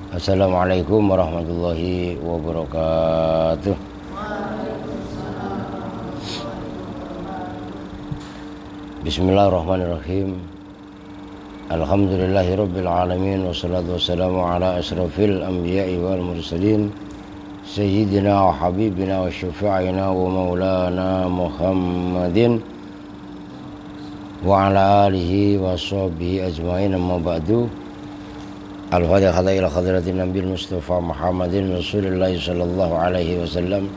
Assalamualaikum warahmatullahi wabarakatuh. Bismillahirrahmanirrahim. Alhamdulillahirabbil alamin wassalatu wassalamu ala asrafil anbiya'i wal mursalin sayyidina wa habibina wa syafi'ina wa maulana Muhammadin wa ala alihi wa sahbihi ajmain, amma ba'du. Al-Fatihah ila hadratin Nabi Mustafa Muhammadin Rasulullah sallallahu alaihi wasallam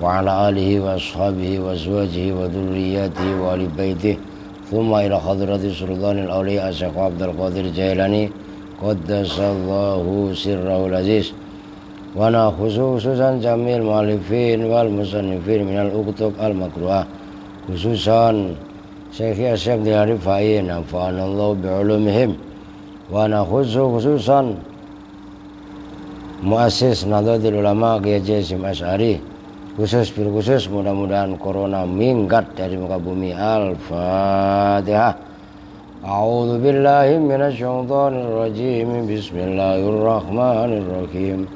wa ala alihi wa ashabihi wa azwajihi wa dhurriyyatihi wa ali baitihi, thumma ila hadrati sultanil awliya Syekh Abdul Qadir Jailani qaddasallahu sirrahul aziz, wa na khususan jamil mu'allifin wal musannifin minal uktub al-makruah, khususan Syekh Abdul Arifin nafa'anallahu bi'ulumihim, wa na khususan muassis Nahdlatul Ulama Kiai Hasyim Asy'ari, khusus mudah-mudahan corona minggat dari muka bumi. Al-Fatihah. A'udzu billahi minasyaitonir rajim. Bismillahirrahmanirrahim.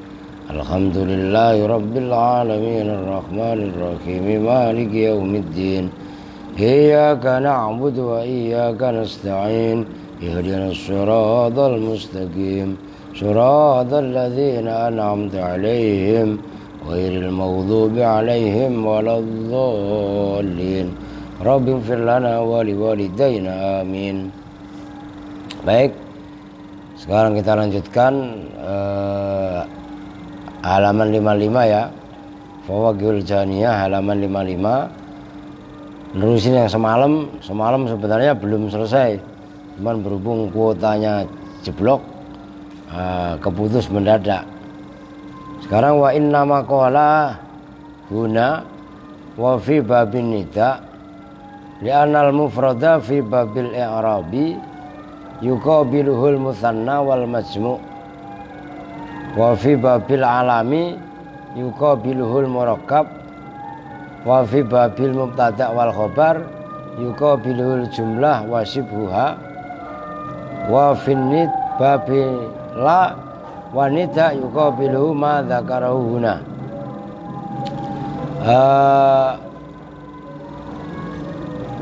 Alhamdulillahirabbil alamin arrahmanir rahim maliki yaumiddin. Iyyaka na'budu wa iyyaka nasta'in. Ihdinas siratal mustaqim, siratal ladzina an'amta 'alaihim ghairil maghdubi 'alaihim waladdallin. Rabbighfir lana wa liwalidayna amin. Baik, sekarang kita lanjutkan halaman 55 ya. Fawaqihul Janiyah halaman 55. Nerusin yang semalam sebenarnya belum selesai, cuman berhubung kuotanya jeblok, keputus mendadak. Sekarang wa inna maqala huna wa fi babin nida li'anal mufrada fi babil i'rabi yuqabiluhul mutsanna wal majmu' wa fi babil alami yuqabiluhul murakkab wa fi babil mubtada' wal khabar yuqabiluhul jumlah wa shibhuha wa finnit babila wanita yuqabiluhu ma dzakarahu huna.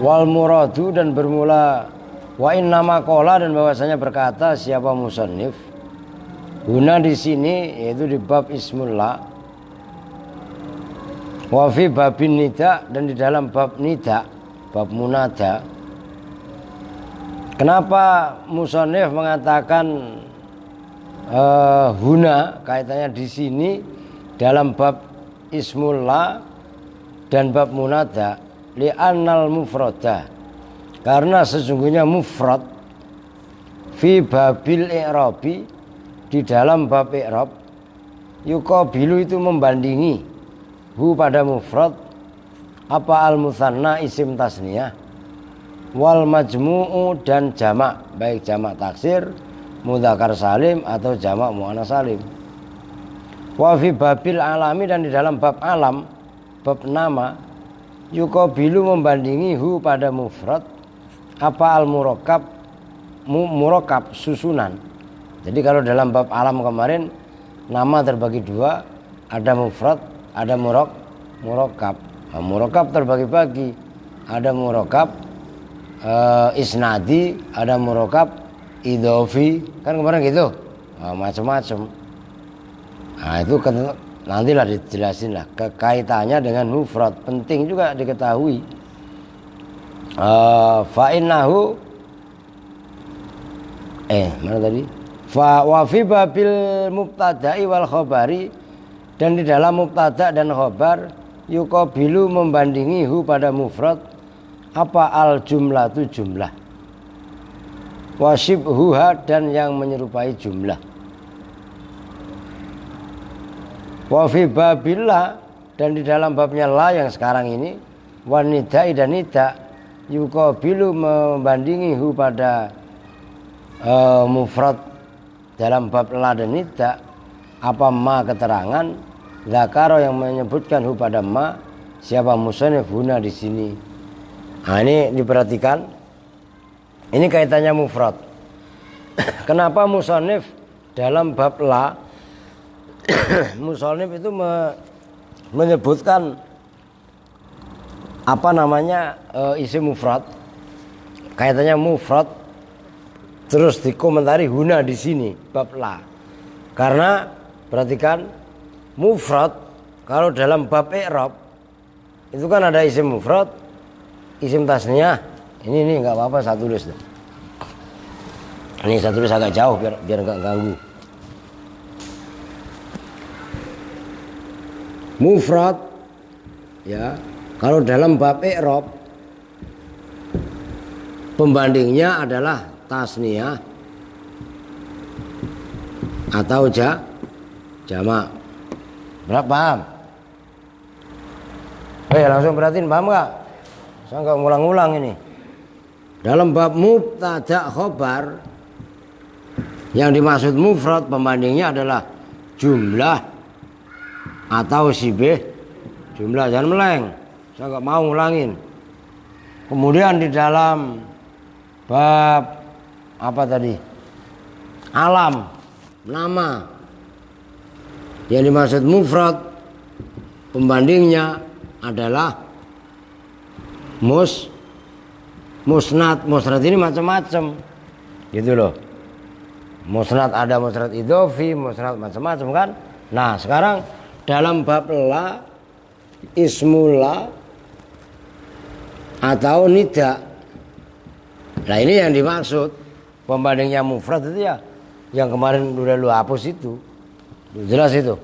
Wal muradu, dan bermula wa inna maqala, dan bahwasanya berkata siapa musannif huna di sini, yaitu di bab ismullah, wa fi babin nida, dan di dalam bab nida, bab munada. Kenapa musannif mengatakan huna, kaitannya di sini dalam bab ismullah dan bab munada? Li'annal mufrada, karena sesungguhnya mufrad fi babil i'rabi, di dalam bab i'rab, yuqabilu itu membandingi hu pada mufrad, apa al-mutsanna isim tasniyah, wal majmu'u dan jamak, baik jamak taksir mudzakkar salim atau jamak muannats salim. Wa fi babil alami, dan di dalam bab alam, bab nama, yuqabilu membandingi hu pada mufrad, apa al murakkab, murakkab susunan. Jadi kalau dalam bab alam kemarin nama terbagi dua, ada mufrad, ada murakkab. Murakkab terbagi-bagi, ada murakkab isnadi, ada murakkab idhofi, kan kemarin gitu, macam-macam. Nah itu nantilah dijelasin lah kaitannya dengan mufrad, penting juga diketahui. Fa'innahu mana tadi? Wa fi babil mubtada'i wal khabari, dan di dalam mubtada dan khabar, yuqabilu membandingi hu pada mufrad, apa al jumlah itu jumlah, wa shibhuha, dan yang menyerupai jumlah. Wa fi babillah, dan di dalam babnya la yang sekarang ini, wanidai dan nida, yuqabilu membandingi hu pada mufrad dalam bab la dan nida, apa ma keterangan, zakaro yang menyebutkan hu pada ma, siapa musannif huna di sini. Nah ini diperhatikan, ini kaitannya mufrad. Kenapa musannif dalam bab la Musonif itu menyebutkan apa namanya isim mufrad, kaitannya mufrad, terus dikomentari huna di sini bab la. Karena perhatikan mufrad kalau dalam bab i'rab itu kan ada isim mufrad, isim tasniyah. Ini nggak apa-apa saya tulis. Ini saya tulis agak jauh biar nggak ganggu. Mufrad ya, kalau dalam bab i'rab pembandingnya adalah tasniyah atau jamak. Berapa paham? Langsung perhatiin, paham nggak? Saya nggak ngulang-ngulang ini. Dalam bab mubtada khobar yang dimaksud mufrad pembandingnya adalah jumlah atau sibih jumlah, jangan meleng, saya nggak mau ngulangin. Kemudian di dalam bab apa tadi, alam, nama, yang dimaksud mufrad pembandingnya adalah musnad. Musnad ini macam-macam gitu loh. Musnad ada musnad idhofi, musnad macam-macam kan. Nah sekarang dalam bab la, ismula atau nida, nah ini yang dimaksud pembandingnya mufrad itu ya, yang kemarin udah lu hapus itu, jelas itu.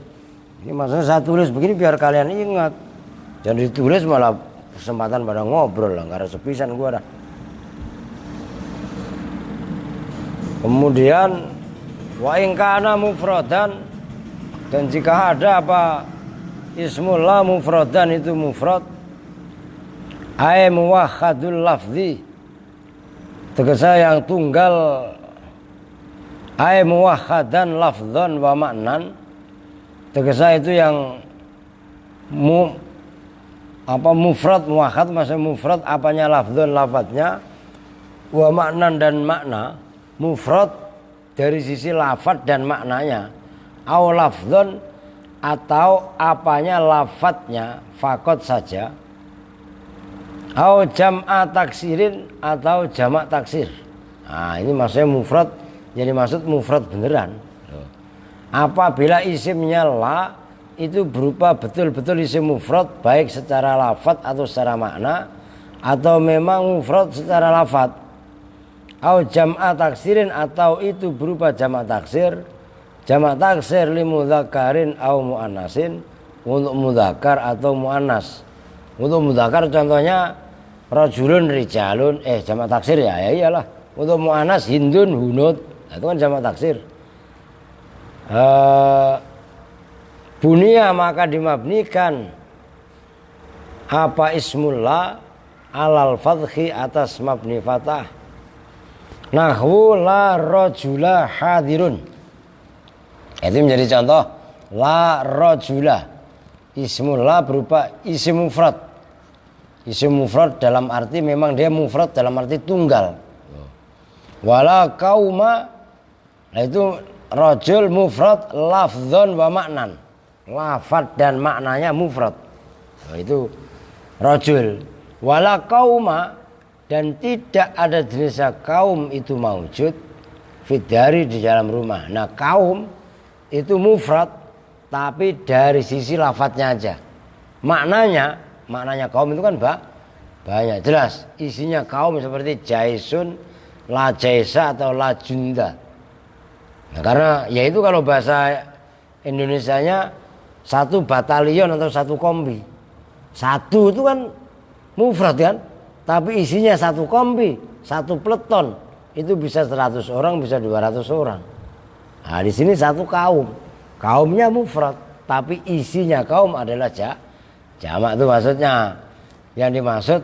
Ini maksudnya saya tulis begini biar kalian ingat, jangan ditulis malah kesempatan pada ngobrol lah, nggak ada sepisan gua dah. Kemudian wa in kana mufradan, dan jika ada apa ismul la mufradan itu mufrad, ay muwahhadul lafzi, tegesa yang tunggal, ay muwahhadan lafdzan wa maknan, tegesa itu yang mufrad muwahhad, maksudnya mufrad apanya, lafdzan lafadznya, wa maknan dan makna. Mufrad dari sisi lafadz dan maknanya, au lafdzon atau apanya lafadznya fakot saja, au jam'a taksirin atau jamak taksir. Nah ini maksudnya mufrad, jadi maksud mufrad beneran. Apabila isimnya la itu berupa betul-betul isim mufrad baik secara lafadz atau secara makna, atau memang mufrad secara lafadz, au jam'a taksirin atau itu berupa jamak taksir. Jamak taksir li mudzakarin au muannasin, untuk mudzakar atau muannas. Untuk mudzakar contohnya rajulun rijalun, jamak taksir ya iyalah. Untuk muannas hindun hunud, itu kan jamak taksir. Bunia maka dimabnikan apa ismullah alal fathi atas mabni fatah. Nahwu la rajula hadirun, itu menjadi contoh. La rajula ismul la berupa isim mufrad. Isim mufrad dalam arti memang dia mufrad dalam arti tunggal. Wala kauma, nah itu rajul mufrad lafdzon wa maknan, lafad dan maknanya mufrad. Nah, itu rajul. Wala kauma, dan tidak ada jenisnya kaum itu maujud fidari di dalam rumah. Nah kaum itu mufrad tapi dari sisi lafadznya aja. Maknanya kaum itu kan banyak, jelas isinya kaum seperti jaisun, la jaisa atau la junda. Nah, karena yaitu kalau bahasa Indonesianya satu batalion atau satu kombi. Satu itu kan mufrad kan, tapi isinya satu kombi, satu peleton, itu bisa 100 orang, bisa 200 orang. Nah di sini satu kaum, kaumnya mufrad, tapi isinya kaum adalah jamak itu maksudnya. Yang dimaksud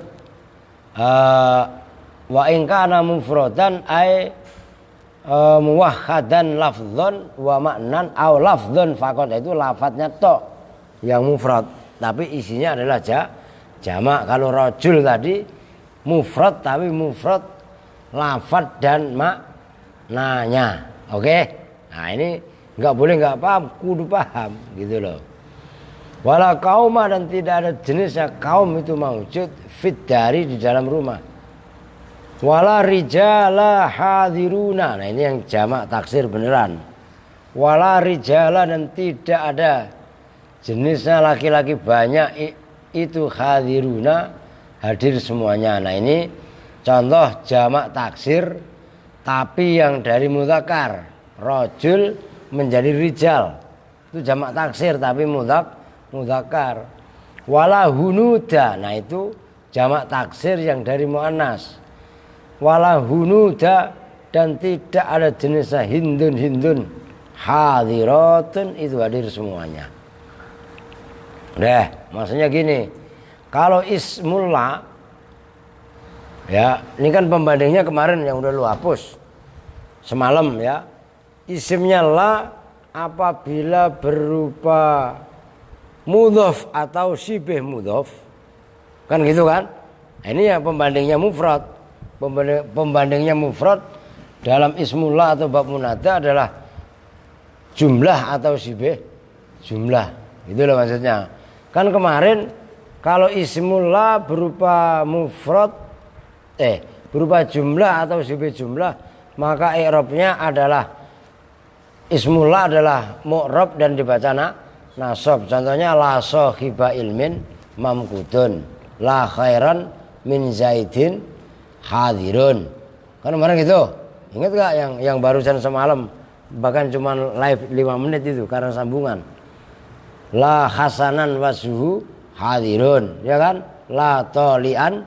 wa in kana mufradan ay muwahhadan lafdzon wa maknan au lafdzon faqat, itu lafadznya tok yang mufrad, tapi isinya adalah jamak. Kalau rajul tadi mufrad tapi mufrad lafadz dan maknanya. Oke. Nah ini nggak boleh nggak paham, kudu paham gitu loh. Wala kauma, dan tidak ada jenisnya kaum itu maujud fit dari di dalam rumah. Wala rijala hadiruna, nah ini yang jamak taksir beneran. Wala rijala, dan tidak ada jenisnya laki-laki banyak itu hadiruna, hadir semuanya. Nah ini contoh jamak taksir tapi yang dari mudzakkar, rajul menjadi rijal, itu jamak taksir tapi mudzakkar. Wala hunuda, nah itu jamak taksir yang dari muannas. Wala hunuda, dan tidak ada jenisnya hindun, hadiratun, itu hadir semuanya. Maksudnya gini, kalau ismullah, ya ini kan pembandingnya kemarin yang udah lu hapus semalam ya. Isimnya la apabila berupa mudhof atau syibih mudhof, kan gitu kan. Nah, ini yang pembandingnya mufrad. Pembandingnya mufrad dalam ismullah atau bab munada adalah jumlah atau syibih jumlah, gitu loh maksudnya. Kan kemarin kalau ismullah berupa mufrad berupa jumlah atau syibih jumlah, maka i'rabnya adalah ismullah adalah mu'rab dan dibaca nasab. Contohnya la sahiba ilmin mamkudun, la khairan min zaidin hadirun. Kan kemarin gitu. Ingat gak yang barusan semalam, bahkan cuma live 5 menit itu karena sambungan. La hasanan wasuhu hadirun, ya kan? La tolian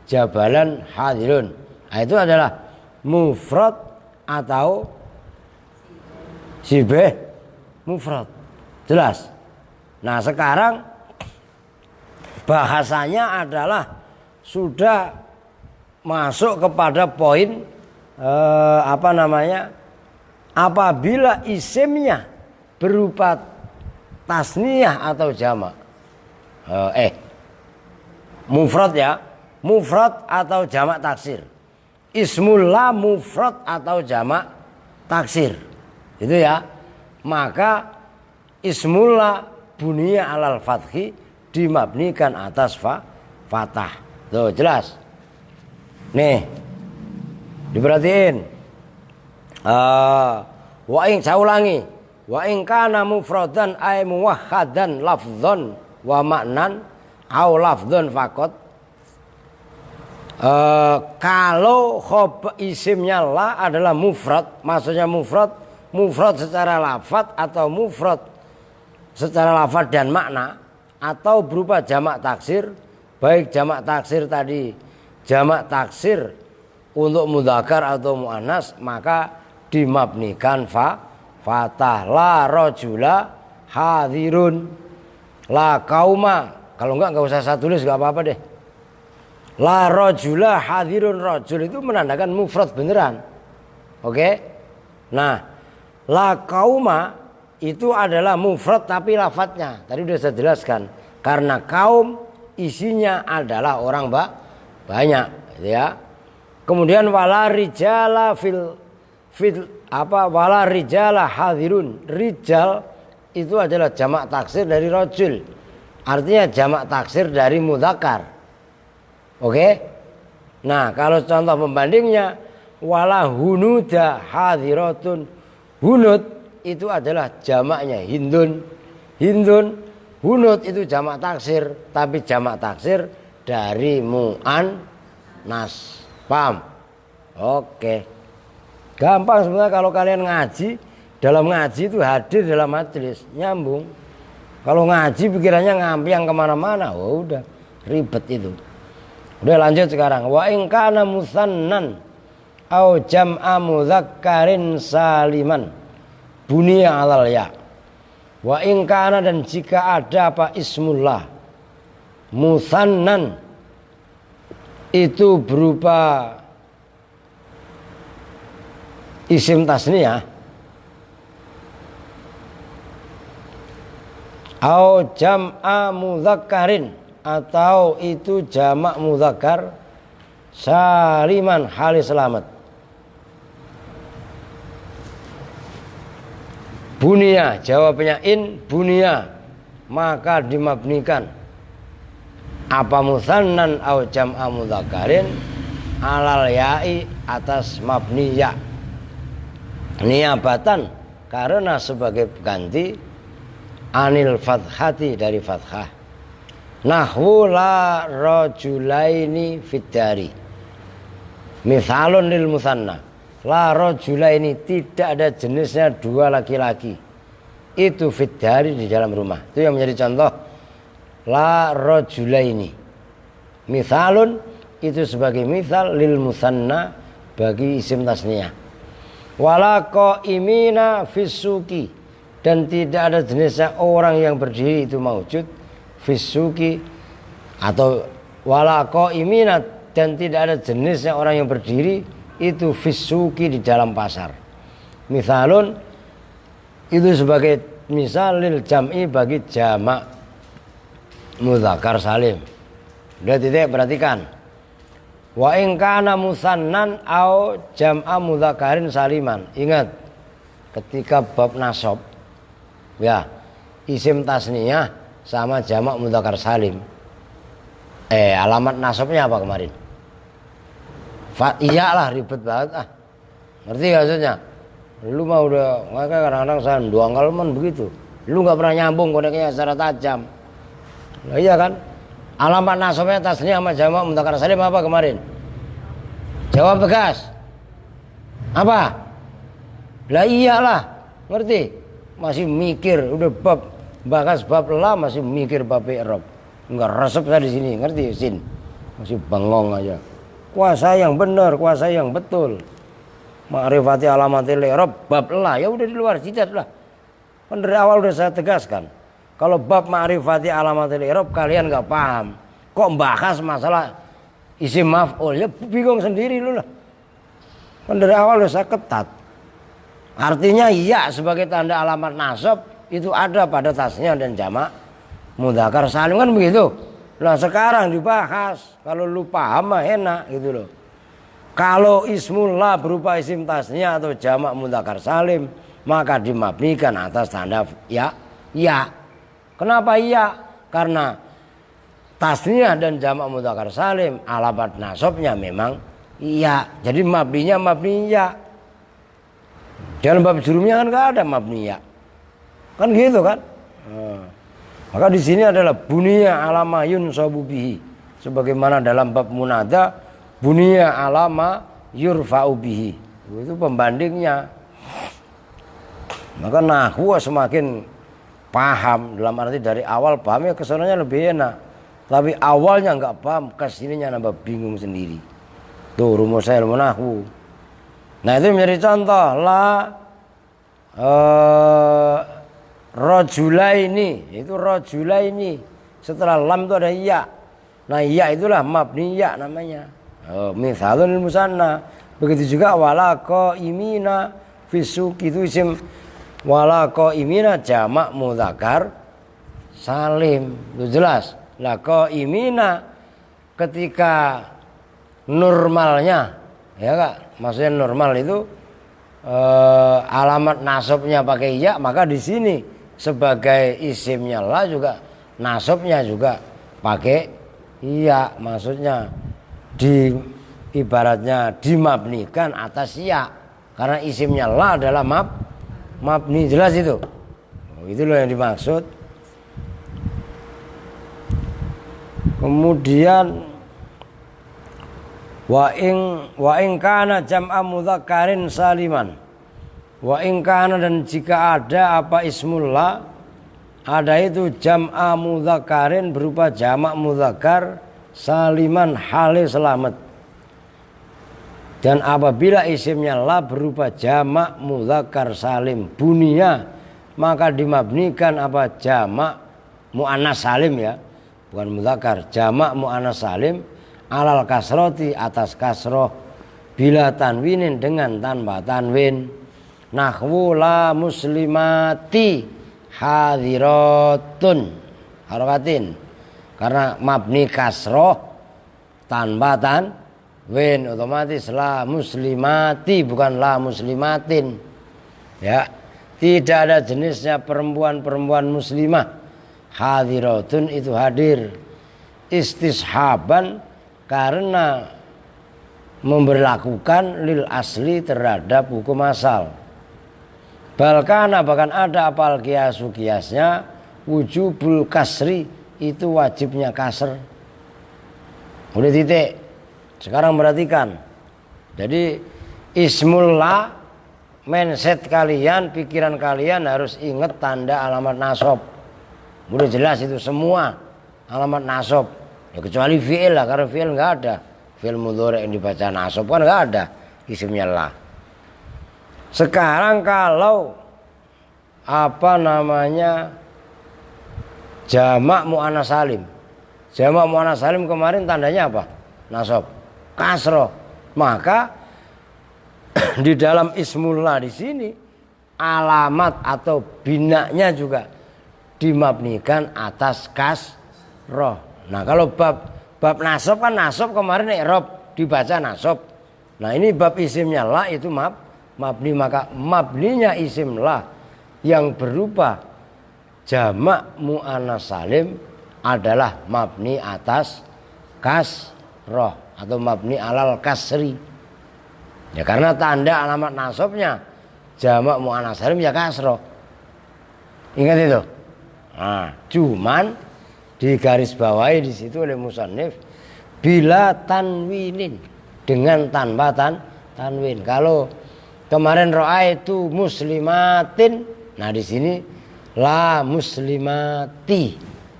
jabalan hadirun. Nah, itu adalah mufrad atau syibih mufrad. Jelas. Nah, sekarang bahasanya adalah sudah masuk kepada poin apabila isimnya berupa tasniyah atau jamak. Mufrad ya, mufrad atau jamak taksir. Ismullah mufrad atau jamak taksir. Itu ya. Maka ismullah buniyah alal fathi, dimabnikan atas fatah. Tuh jelas. Nih, diperhatiin. Saya ulangi. Wa in kana mufradan ay muwahhadan lafdzan wa ma'nan au lafdzun faqat. Kalau isimnya la adalah mufrad, maksudnya mufrad secara lafadz atau mufrad secara lafadz dan makna, atau berupa jamak taksir, baik jamak taksir tadi jamak taksir untuk mudzakkar atau muannas, maka dimabnikan fatah. La rajula hadirun, la kauma, kalau enggak usah saya tulis, enggak apa-apa deh. La rajula hadirun, rajul itu menandakan mufrad beneran. Oke? Nah, la kauma itu adalah mufrad tapi lafadznya tadi sudah saya jelaskan, karena kaum isinya adalah orang banyak, ya. Kemudian wala rijala wala rijala hadirun, rijal itu adalah jamak taksir dari rajul, artinya jamak taksir dari mudzakkar. Oke? Nah, kalau contoh pembandingnya wala hunuda hadiratun, hunud itu adalah jamaknya hindun. Hunud itu jamak taksir, tapi jamak taksir dari mu'annas. Paham? Oke. Gampang sebenarnya kalau kalian ngaji. Dalam ngaji itu hadir dalam majelis, nyambung. Kalau ngaji pikirannya ngampiang kemana-mana, udah ribet itu. Udah lanjut sekarang. Wa in kana musannan au jam'a mudzakkarin saliman bunia alal ya. Wa in kana, dan jika ada apa ismullah musannan itu berupa isim tasniyah au jam'a mudzakkarin, atau itu jamak mudzakkar saliman hali selamat. Bunia, jawabannya in bunia, maka dimabnikan. Apa musannan au jam'a mudzakarin alal ya'i atas mabni ya. Niabatan, karena sebagai ganti anil fathati dari fathah. Nahwu la rajulaini fiddari. Misalun lil musanna. La rajulaini, tidak ada jenisnya dua laki-laki. Itu fiddari, di dalam rumah. Itu yang menjadi contoh. La rajulaini. Misalun, itu sebagai misal lil musanna, bagi isim tasniyah. Wala qaimina fisuki, dan tidak ada jenisnya orang yang berdiri, itu maujud fisuki. Atau wala qaimina, dan tidak ada jenisnya orang yang berdiri, itu fisuki, di dalam pasar. Misalun, itu sebagai misal lil jam'i, bagi jamak mudzakkar salim. Udah titik, perhatikan. Wa in kana musannan au jam'a mudzakkarin saliman. Ingat, ketika bab nasab, ya, isim tasniyah sama jamak mudzakkar salim. Alamat nasabnya apa kemarin? Iya lah, ribet banget ah. Ngerti gak maksudnya? Lu mah udah, makanya kadang-kadang saya doangkal begitu. Lu gak pernah nyambung koneknya secara tajam. Nah, iya kan? Alamat nasabnya tasniyah sama jamak mudzakkar salim apa kemarin? Jawab tegas. Apa? Lah iyalah, ngerti? Masih mikir, udah bab bahas bab la masih mikir bab i'rab. Enggak resep saya di sini, ngerti sin? Masih bengong aja. Kuasa yang benar, kuasa yang betul. Ma'rifati alamatil i'rab bab la, ya udah di luar jidat lah. Kan dari awal udah saya tegaskan. Kalau bab ma'rifati alamatil i'rab kalian nggak paham, kok bahas masalah isim maf'ul, ya bingung sendiri lu lah. Kan dari awal udah saya ketat. Artinya ya sebagai tanda alamat nasab itu ada pada tasnya dan jamak mudzakkar salim, kan begitu. Lah sekarang dibahas, kalau lu paham mah enak gitu loh. Kalau ismul la berupa isim tasnya atau jamak mudzakkar salim, maka dimabnikan atas tanda ya. Kenapa iya? Karena tasniyah dan jamak mudzakkar salim alamat nasabnya memang iya. Jadi mabninya mabni iya. Dalam bab jurumnya kan enggak ada mabni iya. Kan gitu kan? Maka di sini adalah bunia alama yunsabu bihi. Sebagaimana dalam bab munada bunia alama yurfa'u bihi. Itu pembandingnya. Maka nahwu semakin paham, dalam arti dari awal pahamnya kesananya lebih enak. Tapi awalnya nggak paham, kesininya nambah bingung sendiri. Tuh rumus ilmu nahwu. Nah itu menjadi contoh la rajulaini, itu rajulaini. Setelah lam itu ada ya. Nah ya itulah mabni ya namanya. Misalun musanna. Begitu juga wala qaimina fisuq, itu isim wala qaimina jamak mudzakkar salim. Itu jelas. Lah qaimina ketika normalnya, ya Kak, maksudnya normal itu alamat nasabnya pakai ya, maka di sini sebagai isimnya la juga nasabnya juga pakai iya, maksudnya di ibaratnya dimabnikan atas ya, karena isimnya la adalah mabni, jelas itu. Itu loh yang dimaksud. Kemudian wa in kana jam'a mudzakkarin saliman. Wa in kana, dan jika ada apa ismul la, ada itu jam'a mudzakkarin berupa jamak mudzakkar saliman hale selamat. Dan apabila isimnya la berupa jamak mudzakkar salim bunia, maka dimabnikan apa jamak muannas salim, ya, bukan mudzakkar, jamak muannas salim alal kasroti, atas kasroh, bila tanwinin, dengan tanpa tanwin. Nahwu la muslimati hadiratun harokatin, karena mabni kasroh tanpa tanwin, otomatis la muslimati bukan la muslimatin, ya. tidak ada jenisnya perempuan-perempuan muslimah. Hadiratun itu hadir. Istishaban karena memberlakukan lil asli terhadap hukum asal. Balkana bahkan ada apal kiasu kiasnya wujubul kasri itu wajibnya kasr. Udah titik. Sekarang perhatikan. Jadi ismullah mindset kalian, pikiran kalian harus ingat tanda alamat nasab. Udah jelas itu semua alamat nasab. Ya kecuali fi'il lah, karena fi'il nggak ada. Fi'il mudhari yang dibaca nasab kan nggak ada isimnya lah. Sekarang kalau jamak muannas salim. Jamak muannas salim kemarin tandanya apa? Nasab. Kasroh. Maka di dalam ismullah di sini alamat atau binanya juga dimabnikan atas kasroh. Nah kalau bab nasab kan nasab kemarin i'rab dibaca nasab. Nah ini bab isimnya la itu mabni, maka mabninya isim la yang berupa jamak muannas salim adalah mabni atas kasroh atau mabni alal kasri. Ya karena tanda alamat nasabnya jamak muannas salim ya kasroh. Ingat itu. Nah, cuman di garis bawahi di situ oleh musannif bila tanwinin, dengan tanpa tanwin. Kalau kemarin ra'aitu muslimatin, nah di sini la muslimati.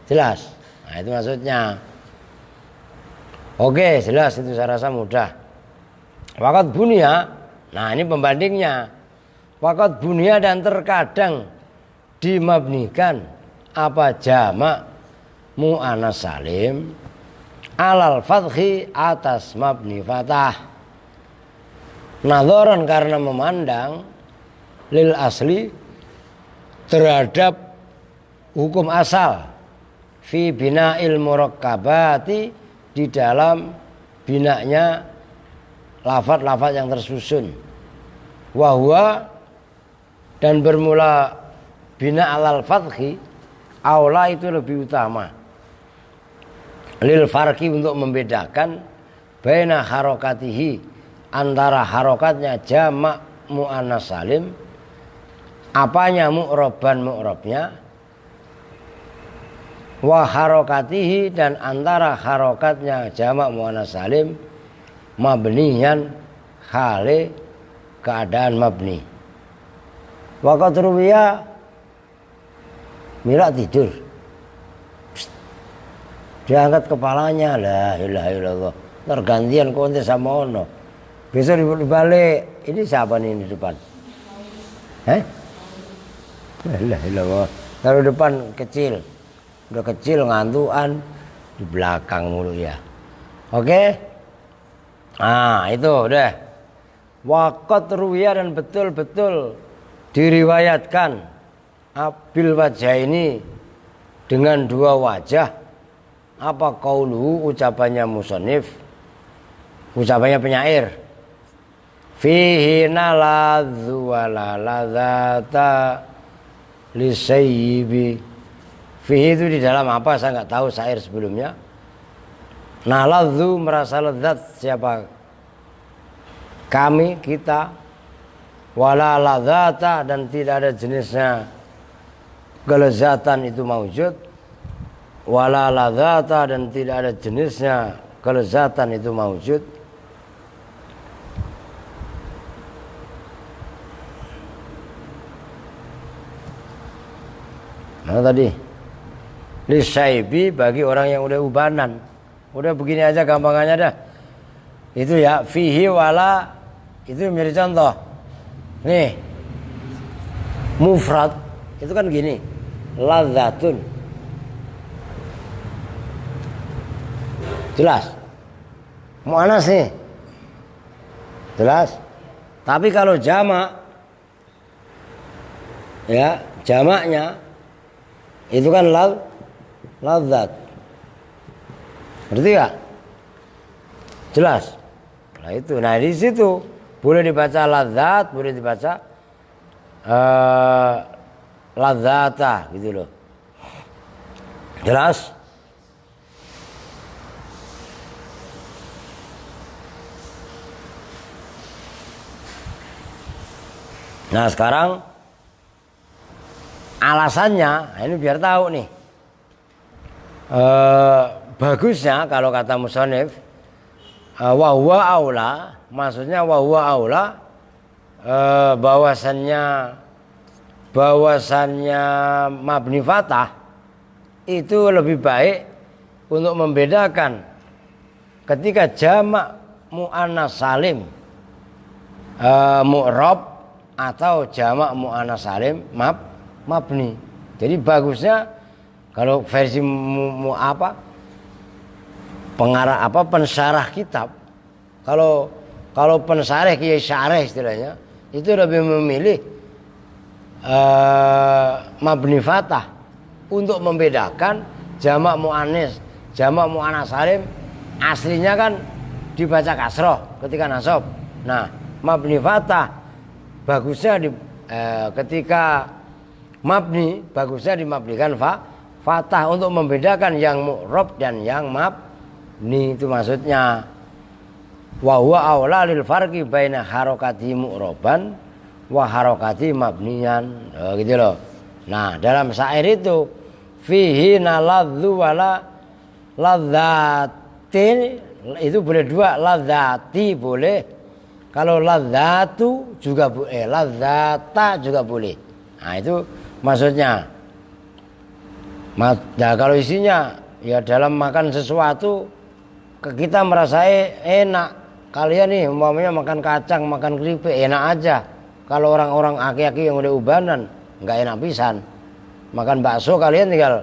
Jelas. Nah, itu maksudnya. Oke, jelas itu saya rasa mudah. Waqad bunya, nah ini pembandingnya. Waqad bunya dan terkadang dimabnikan apa jamak muannas salim alal fathi atas mabni fathah. Nadharan karena memandang lil asli terhadap hukum asal fi bina'il murakkabati di dalam binanya lafaz-lafaz yang tersusun. Wahwa dan bermula bina alal fathi aula itu lebih utama. Lil farqi untuk membedakan baina harokatihi antara harokatnya jamak muannas salim, apanya mu'roban mu'robnya, wa harokatihi dan antara harokatnya jamak muannas salim mabniyan hale keadaan mabni. Waqat ruwiya Mila tidur. Diangkat kepalanya, la ilaha illallah. Tergantian kontes sama ono. Besok dibalik, ini siapa nih di depan? La ilaha illallah. Taruh depan kecil. Udah kecil ngantuan di belakang mulu ya. Oke? Nah, itu udah. Waqat ruwiya dan betul-betul diriwayatkan abil wajah ini dengan dua wajah. Apa qauluhu ucapannya musannif, ucapannya penyair. Fihi naladzu wala ladzata lisayyibi. Fihi itu di dalam apa saya nggak tahu syair sebelumnya. Naladzu merasa lezat siapa? Kami, kita. Wala ladzata dan tidak ada jenisnya kelezatan itu maujud. Wala ladzata dan tidak ada jenisnya kelezatan itu maujud. Mana tadi? Lisaibi bagi orang yang udah ubanan. Udah begini aja gampangannya dah. Itu ya fihi wala itu menjadi contoh. Nih. Mufrad itu kan gini. Ladzatun. Jelas. Muannas nih. Jelas. Tapi kalau jamak ya, jamaknya itu kan ladzat. Berarti ya? Jelas. Nah itu. Nah di situ boleh dibaca ladzat, boleh dibaca ladzata gitu loh. Jelas? Nah sekarang alasannya ini biar tahu nih. Bagusnya kalau kata musannif wa huwa aula, maksudnya wa huwa aula, bahwasannya mabni fathah itu lebih baik untuk membedakan ketika jamak muannas salim mu'rab atau jamak muannas salim mabni. Jadi bagusnya kalau versi pensyarah kitab, kalau pensyarah kiai syarah istilahnya itu lebih memilih mabni fathah untuk membedakan jamak muannas salim aslinya kan dibaca kasroh ketika nasab. Nah mabni fathah bagusnya ketika mabni bagusnya dimabnikan fathah untuk membedakan yang mu'rab dan yang mabni. Itu maksudnya wa huwa aula lil farqi baina harakati mu'raban wa harakati mabniyan, gitu loh. Nah dalam syair itu fihi naladzu wala ladzatin, itu boleh dua, ladzati boleh. Kalau ladzatu juga boleh, ladzata juga boleh. Nah itu maksudnya. Nah kalau isinya ya dalam makan sesuatu kita merasa enak. Kalian nih umpamanya makan kacang, makan keripik enak aja. Kalau orang-orang aki-aki yang udah ubanan nggak enak pisan. Makan bakso kalian tinggal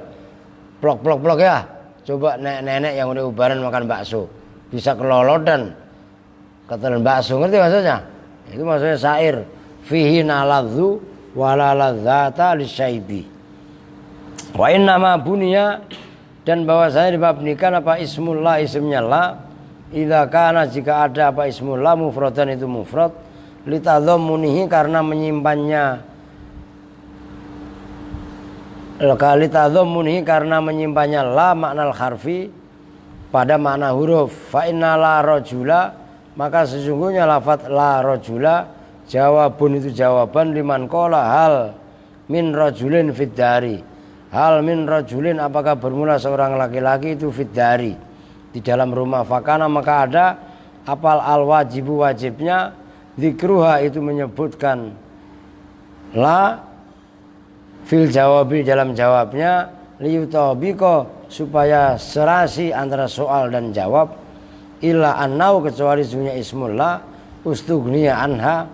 plok ya. Coba nenek-nenek yang udah ubanan makan bakso bisa kelolodan ketelan bakso, ngerti maksudnya? Itu maksudnya syair fihi naladzu wala ladzata lisyaibi. Wa inna ma bunya, dan bahwasanya dimabnikan apa ismullah, ismnya la, idza kana jika ada apa ismullah mufradan itu mufrad, litadhammunihi karena menyimpannya, litadhammunihi karena menyimpannya la makna al-harfi pada makna huruf. Fa inna la rajula, maka sesungguhnya lafaz la rajula jawabun itu jawaban liman qala hal min rajulin fid dari. Hal min rajulin apakah bermula seorang laki-laki itu fid dari di dalam rumah. Fakana maka ada apal al wajibu wajibnya, zikruha itu menyebutkan la fil jawabi dalam jawabnya, liyutabiko supaya serasi antara soal dan jawab, illa annau kecuali sunya ismullah ustugniya anha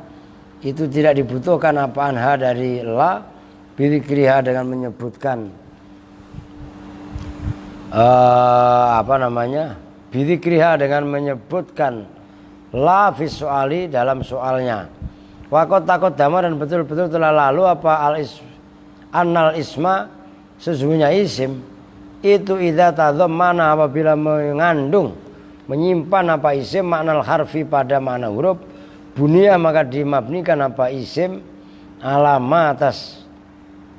itu tidak dibutuhkan apa anha dari la bidzikriha dengan menyebutkan bidzikriha dengan menyebutkan la fi soali dalam soalnya. Waqad taqaddama dan betul-betul telah lalu apa annal isma sesungguhnya isim itu idza tadhammana apabila mengandung menyimpan apa isim makna harfi pada makna huruf, bunia maka dimabnikan apa isim alama atas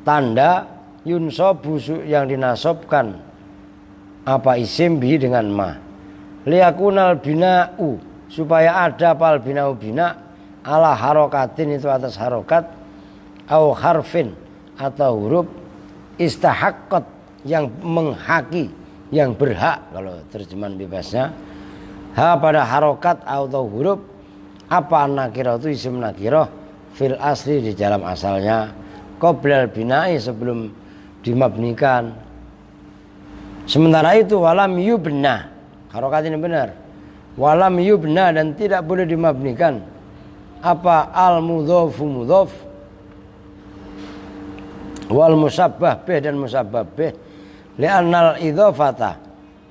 tanda yunsobu yang dinasobkan apa isim bihi dengan ma, liyakunal bina'u supaya ada pal bina'u bina ala harokatin itu atas harokat, au harfin atau huruf, istahaqqat yang menghaki yang berhak kalau terjemahan bebasnya, ha pada harokat atau huruf apa nakirah itu isim nakirah fil asli di dalam asalnya, qoblal bina'i sebelum dimabnikan. Sementara itu walam yubna, harokat ini benar, walam yubna dan tidak boleh dimabnikan apa al mudhofu mudhof wal musabbah bih dan musabbah bih, li'annal idhofata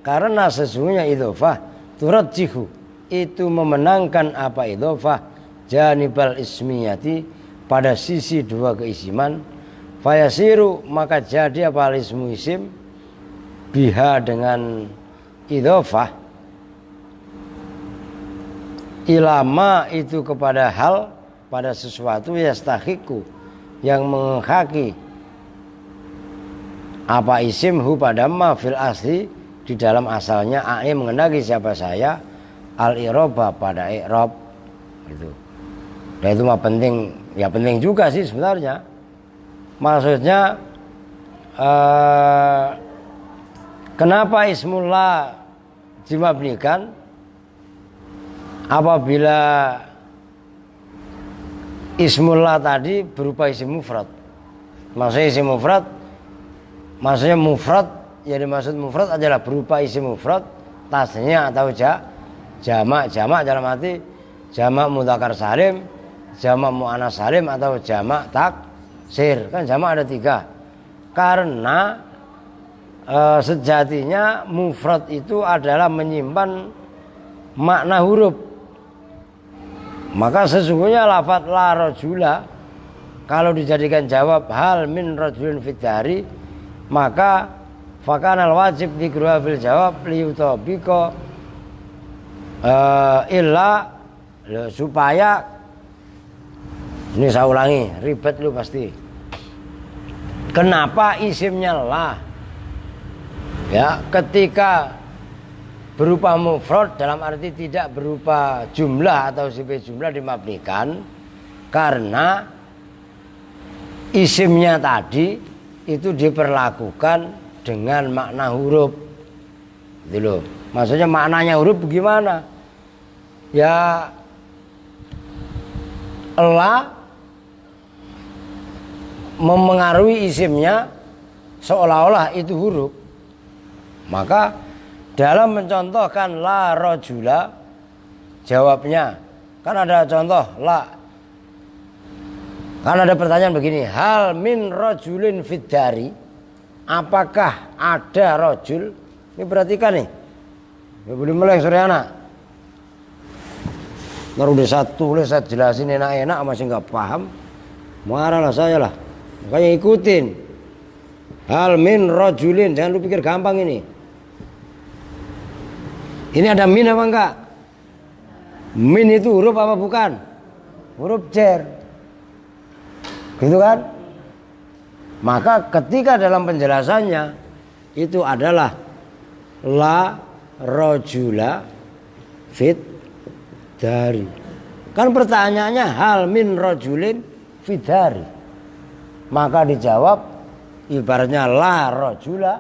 karena sesungguhnya idhofah turajjihu itu memenangkan apa idhofah janibal ismiyati pada sisi dua keisiman, fayasiru maka jadi apa ismu isim biha dengan idhofah ilama itu kepada hal pada sesuatu yastahiqu yang menghaki apa isim hu pada ma fil asli di dalam asalnya, ai mengendaki siapa saya, al iroba pada irob gitu. Dan itu mah penting, ya penting juga sih sebenarnya. Maksudnya kenapa ismullah dimabnikan apabila ismullah tadi berupa isim mufrad. Maksudnya isim mufrad, maksudnya mufrad, yang dimaksud mufrad adalah berupa isim mufrad, tasnya atau jamak dalam arti jamak mudzakkar salim, jamak muannats salim atau jamak taksir. Kan jamak ada 3. Karena sejatinya mufrad itu adalah menyimpan makna huruf. Maka sesungguhnya lafadz la rajula kalau dijadikan jawab hal min rajulin fidari, maka fakanal wajib dikruha fil jawab liyutabiko illa, supaya, ini saya ulangi, ribet lu pasti. Kenapa isimnya la? Ya, ketika berupa mufrad dalam arti tidak berupa jumlah atau sifat jumlah dimabnikan karena isimnya tadi itu diperlakukan dengan makna huruf. Gitu loh. Maksudnya maknanya huruf bagaimana? Ya la memengaruhi isimnya seolah-olah itu huruf. Maka dalam mencontohkan la rajula, jawabnya kan ada contoh la, kan ada pertanyaan begini, hal min rajulin fiddari, apakah ada rajul? Ini perhatikan nih, ya boleh meleng sore anak. Ntar udah tulis, saya jelasin enak-enak masih nggak paham, marah lah saya lah. Makanya ikutin. Hal min rajulin, jangan lu pikir gampang ini. Ini ada min apa enggak? Min itu huruf apa bukan? Huruf jar. Gitu kan? Maka ketika dalam penjelasannya itu adalah la rajula fit dari. Kan pertanyaannya hal min rajulin fit dari. Maka dijawab ibaratnya la rajula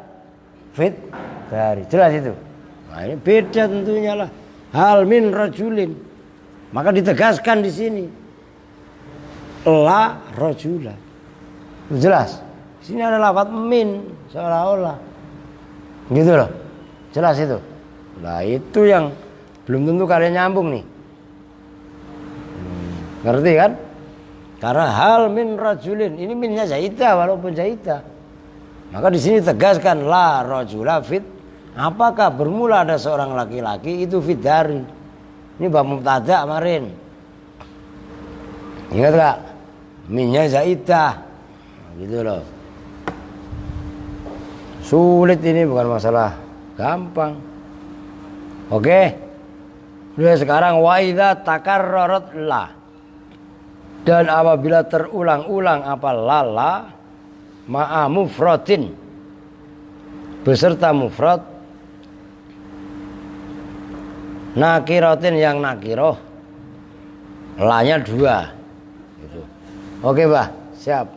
fit dari. Jelas itu? Nah, ini beda tentunya lah. Hal min rajulin. Maka ditegaskan di sini la rajula. Jelas. Di sini ada lafaz min seolah-olah. Gitu loh. Jelas itu. Nah, itu yang belum tentu kalian nyambung nih. Ngerti kan? Karena hal min rajulin, ini minnya zaidah walaupun zaidah. Maka di sini tegaskan la rajula fit. Apakah bermula ada seorang laki-laki itu fit dari. Ini bab mubtada kemarin. Ingat gak? Minnya zaidah. Gitu loh. Sulit ini, bukan masalah gampang. Oke. Udah sekarang wa idza takarrarat la. Dan apabila terulang-ulang apa lala ma'a mufradin beserta mufrad nakiratin yang nakiroh, lanya 2 gitu. Oke bah, siap.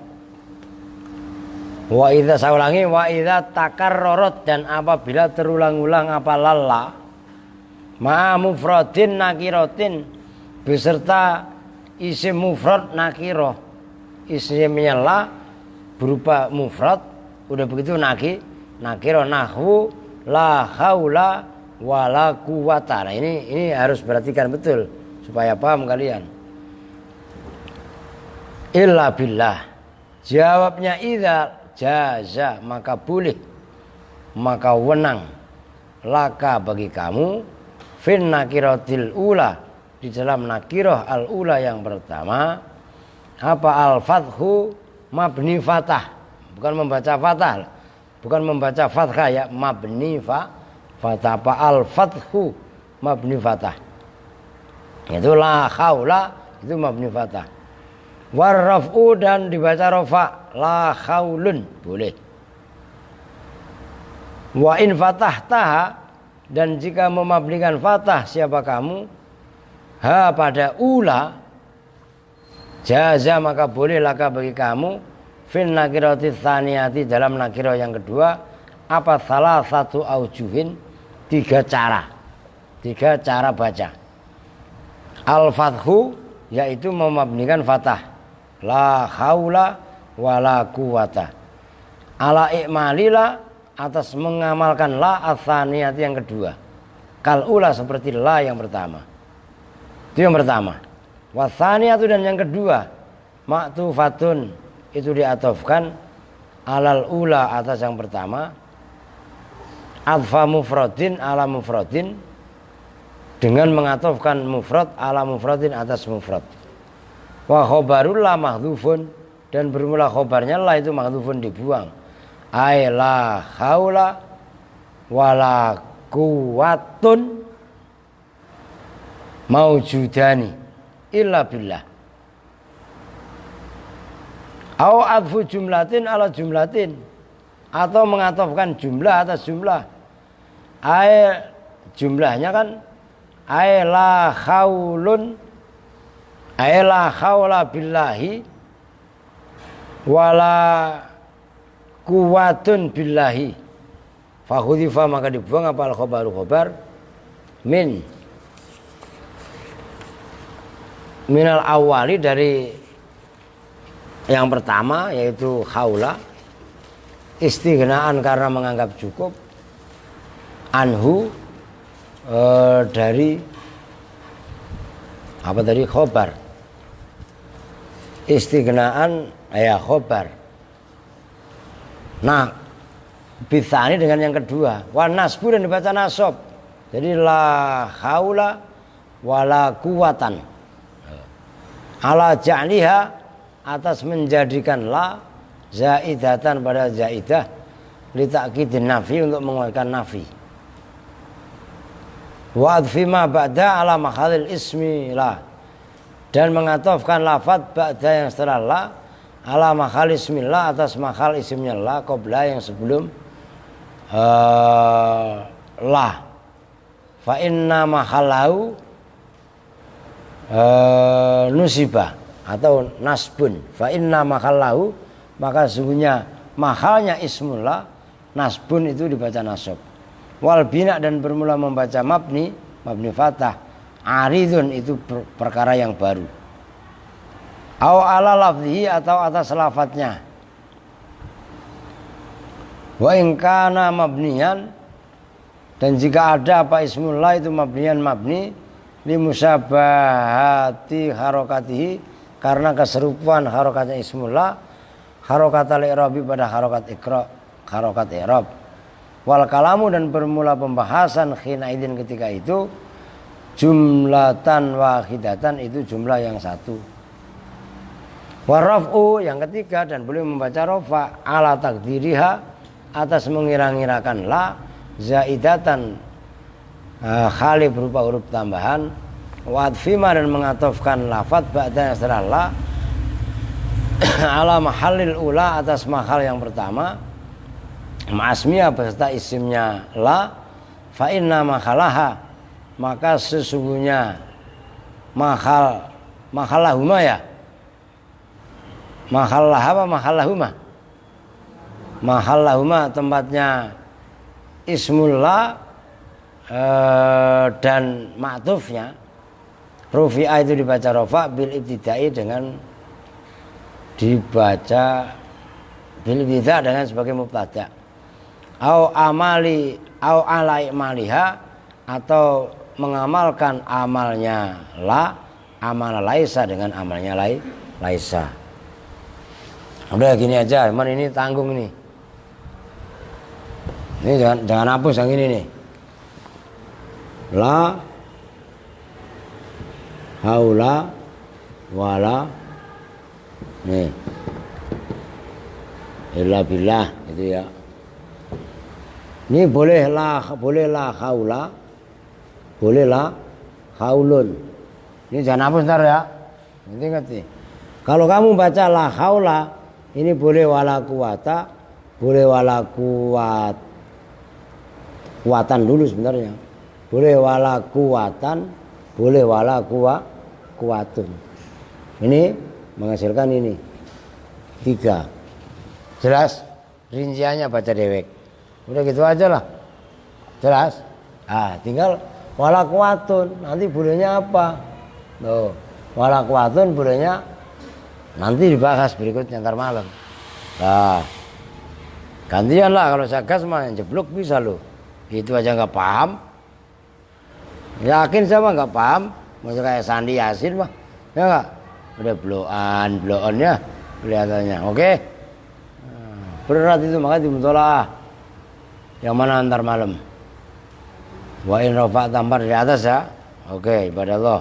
Wa idza, saya ulangi, wa idza takarrarat, dan apabila terulang-ulang apa lalla ma mufradin nakiratin beserta isim mufrad nakiroh, isimnya la berupa mufrad, udah begitu nakiroh, nahwu la haula wala quwata. Nah, ini harus perhatikan betul supaya paham kalian. Illa billah. Jawabnya idza jaza, maka boleh, maka wenang laka bagi kamu fin nakiratil ula, di dalam nakirah al ula yang pertama apa al fathu mabni fatah, bukan membaca fatah, bukan membaca fathah ya, mabni fatah. Apa al fathu mabni fatah, itu la haula itu mabni fatah. Warraf'u dan dibaca rafa, la khaulun boleh. Wa in fatahtaha dan jika memabnikan fatah siapa kamu ha pada ula jaza maka boleh laka bagi kamu fin nakirati tsaniyati dalam nakirah yang kedua apa salah satu aujuhin tiga cara baca. Al-fathu yaitu memabnikan fatah la haula wala quwata ala i'malila atas mengamalkan la atsaniyati yang kedua kal ula seperti la yang pertama. Itu yang pertama. Watsaniyatu dan yang kedua ma'tufatun itu diatofkan alal ula atas yang pertama. Adfa mufradin ala mufradin dengan mengatofkan mufrad ala mufradin atas mufrad. Wa khobarul la mahdhufun dan bermula khobarnya la itu mahdhufun dibuang. Ai la haula wala quwwatun maujudani illa billah. Au adfu jumlatin ala jumlatin atau mengatofkan jumlah atas jumlah. Ai jumlahnya kan ai la haulun ai la haula billahi wala kuwatun billahi fakhudifa maka dibuang apa al-khobaru khobar minal awali dari yang pertama yaitu haula istighnaan karena menganggap cukup anhu dari apa tadi khobar istighnaan ya khobar. Nah, bisani dengan yang kedua, wa nasbu dan dibaca nasab. Jadi la haula wala quwatan. Ala ja'liha atas menjadikan la zaidatan pada zaidah li ta'kidin nafi untuk menguatkan nafi. Wa adfi ma ba'da ala makhalil ismi la dan mengatofkan lafaz ba'da yang setelah la ala makhal ismillah atas makhal isimnya la qabla yang sebelum la fa inna makhalahu nusibah atau nasbun fa inna makhalahu maka sesungguhnya makhalnya ismullah nasbun itu dibaca nasab wal bina dan bermula membaca mabni fatah aridun itu perkara yang baru. Au ala lafzihi atau atas lafadznya. Wa in kana mabniyan dan jika ada apa ismullah itu mabniyan mabni li musyabahati harokatihi karena keserupuan harokatnya ismullah harokat al-i'rabi pada harokat iqra harokat i'rab wal kalamu dan bermula pembahasan khina idin ketika itu jumlatan wahidatan itu jumlah yang satu. Warraf'u yang ketiga dan boleh membaca rafa ala takdiriha atas mengira-ngirakan la zaidatan khali berupa huruf tambahan wa adfima dan mengatofkan lafaz ba'da yang setelah la ala mahallil ula atas mahal yang pertama ma'asmiyah beserta isimnya la fa inna makhalaha maka sesungguhnya makhalahuma ya mahallahuma tempatnya ismullah dan ma'tufnya rufi'ah itu dibaca rafa bil ibtidai dengan dibaca bil ibtida dengan sebagai mubtada au amali au ala maliha atau mengamalkan amalnya la amal laisa dengan amalnya laisa. Udah gini aja, cuman ini tanggung ini. Ini jangan hapus yang ini nih. La haula wala nih. Illa billah itu ya. Ini boleh la haula. Boleh la haulun. Ini jangan hapus ntar ya. Nanti ngerti. Kalau kamu baca la haula, ini boleh wala quwata, boleh wala kuatan dulu sebenarnya. Boleh wala kuwatan, boleh wala kuwatun. Ini menghasilkan ini 3. Jelas? Rinciannya baca dewek. Udah gitu aja lah. Jelas? Tinggal wala kuwatun. Nanti bolehnya apa? Tuh, wala kuwatun bolehnya nanti dibahas berikutnya ntar malam. Nah, gantian lah kalau saya gas mah jeblok bisa loh. Itu aja nggak paham. Yakin sama nggak paham. Masih kayak Sandi Yasin mah, ya nggak? Udah blow-onnya kelihatannya. Oke? Berat itu makanya dimutola'ah. Yang mana antar malam? Wa in rafa' tampar di atas ya. Oke, ibadah Allah.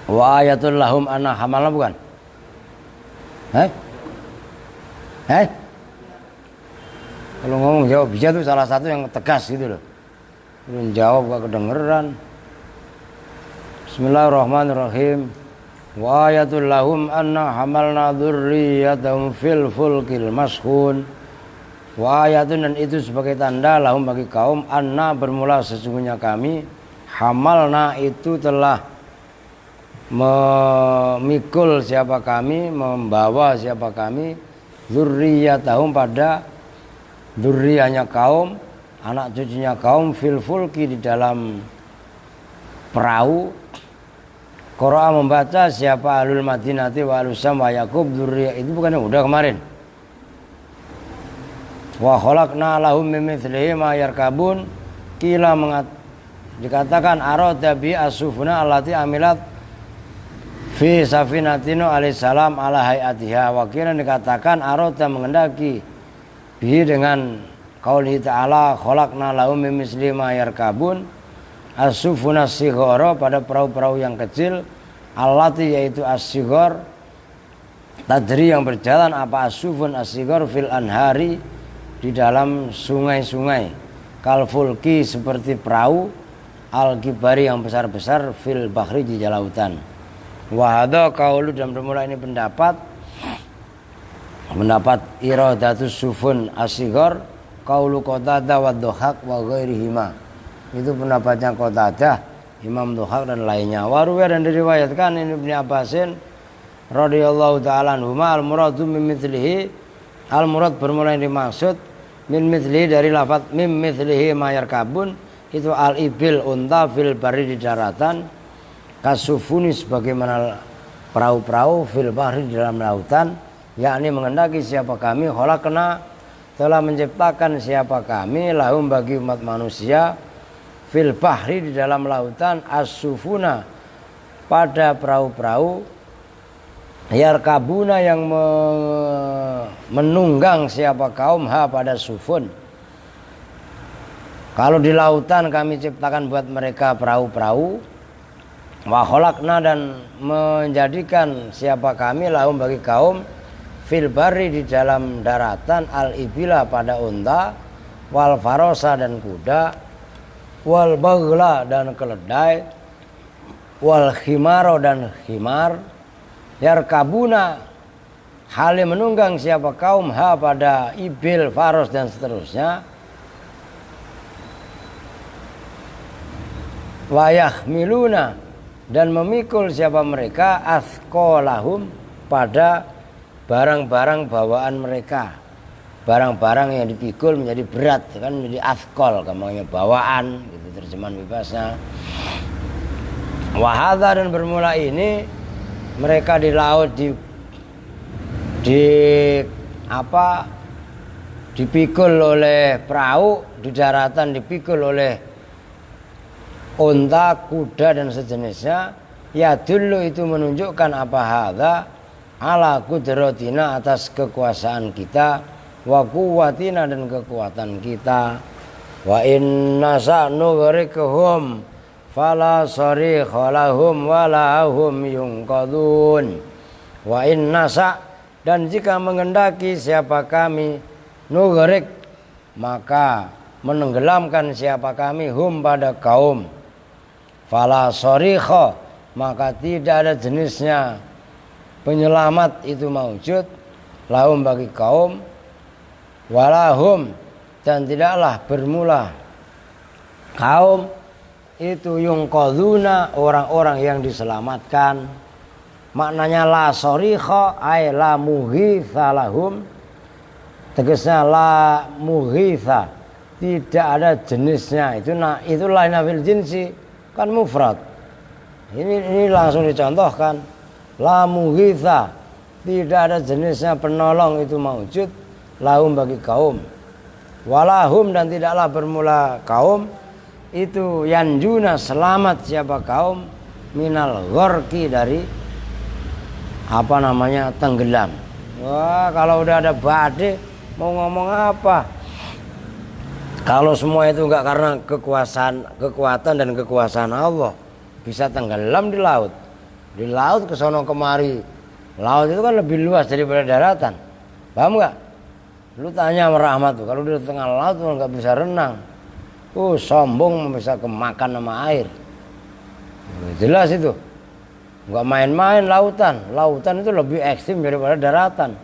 Wa ayatul lahum anna hamalna bukan? Kalau ngomong jawab bisa tuh salah satu yang tegas gitu loh. Belum jawab gak kedengeran. Bismillahirrahmanirrahim. Wa ayatul lahum anna hamalna dzurriyyatahum fil fulkil mashhun. Wa ayatun, dan itu sebagai tanda lahum bagi kaum, anna bermula sesungguhnya kami, hamalna itu telah memikul siapa kami, membawa siapa kami, dzurriyyatahum pada dzurriyahnya kaum, anak cucunya kaum, fil fulki di dalam perahu. Qira'a membaca siapa alul madinati wa alusam wa yakub, dzurriyah itu bukan yang udah kemarin. Wa khalaqna lahum min mithlihi ma yarkabun, kila dikatakan arada bi asufuna allati amilat fi safinatinu alaihissalam ala hayatiha. Wakilan dikatakan arada mengendaki bi dengan qauli ta'ala khalaqna lahum min mithlihi ma yarkabun, asufuna sighara pada perahu-perahu yang kecil, allati yaitu as-sighar tadri yang berjalan, apa asufun as-sighar fil anhari di dalam sungai-sungai, kalfulki seperti perahu, al-kibari yang besar-besar, fil bahri di lautan. Wahada kaulu, dan bermula ini pendapat iradatus sufun as-sighar kaulu Qatadah wa Dhahak wa ghairihima. Itu pendapatnya Qatadah, Imam Dhahak dan lainnya. Waruwa, dan diriwayatkan ini Ibnu Abbasin radhiyallahu ta'ala anhuma, al-muradu min mithlihi, al-murad bermula yang dimaksud min mithlihi dari lafaz min mithlihi ma yarkabun, itu al-ibil unta, fil bari di daratan, kasufuni sebagaimana perahu-perahu, fil bahri di dalam lautan, yakni mengendaki siapa kami, khalaqna telah menciptakan siapa kami, lahum bagi umat manusia, fil bahri di dalam lautan, as-sufuna pada perahu-perahu, yarkabuna yang menunggang siapa kaum, ha pada sufun. Kalau di lautan kami ciptakan buat mereka perahu-perahu, wa khalaqna, dan menjadikan siapa kami, lahum bagi kaum, fil bari di dalam daratan, al-ibila pada unta, wal farosa dan kuda, wal baghla dan keledai, wal khimaro dan khimar, yarkabuna hal menunggang siapa kaum, ha pada ibil, faros dan seterusnya, wayah miluna dan memikul siapa mereka, athqalahum pada barang-barang bawaan mereka, barang-barang yang dipikul menjadi berat kan, menjadi athqal, gampangnya bawaan gitu terjemahan bebasnya. Wahada, dan bermula ini mereka di laut dipikul oleh perahu, di daratan dipikul oleh unta, kuda dan sejenisnya. Ya dulu itu menunjukkan apa hadza ala qudratina, atas kekuasaan kita, wa quwwatina dan kekuatan kita. Wa inna sa'nughriqhum fala sarikha lahum wala hum yunqadun. Wa inna sa, dan jika mengendaki siapa kami, nughriq maka menenggelamkan siapa kami, hum pada kaum, fala sarikha maka tidak ada jenisnya penyelamat itu maujud, lahum bagi kaum, wala hum dan tidaklah bermula kaum itu yungqaduna orang-orang yang diselamatkan. Maknanya la sorikha ay la mughitha lahum, tegasnya la mughitha tidak ada jenisnya. Itu lain fil jinsi kan mufrad. Ini langsung dicontohkan, la mughitha tidak ada jenisnya penolong itu maujud, lahum bagi kaum, walahum dan tidaklah bermula kaum itu yanjuna selamat siapa kaum, minal gharqi dari tenggelam. Wah, kalau udah ada badai mau ngomong apa? Kalau semua itu enggak karena kekuatan dan kekuasaan Allah, bisa tenggelam di laut. Di laut ke sono kemari. Laut itu kan lebih luas daripada daratan. Paham nggak? Lu tanya sama Rahmat tuh, kalau di tengah laut tuh nggak bisa renang. Sombong bisa kemakan sama air. Jelas itu. Nggak main-main lautan. Lautan itu lebih ekstrim daripada daratan.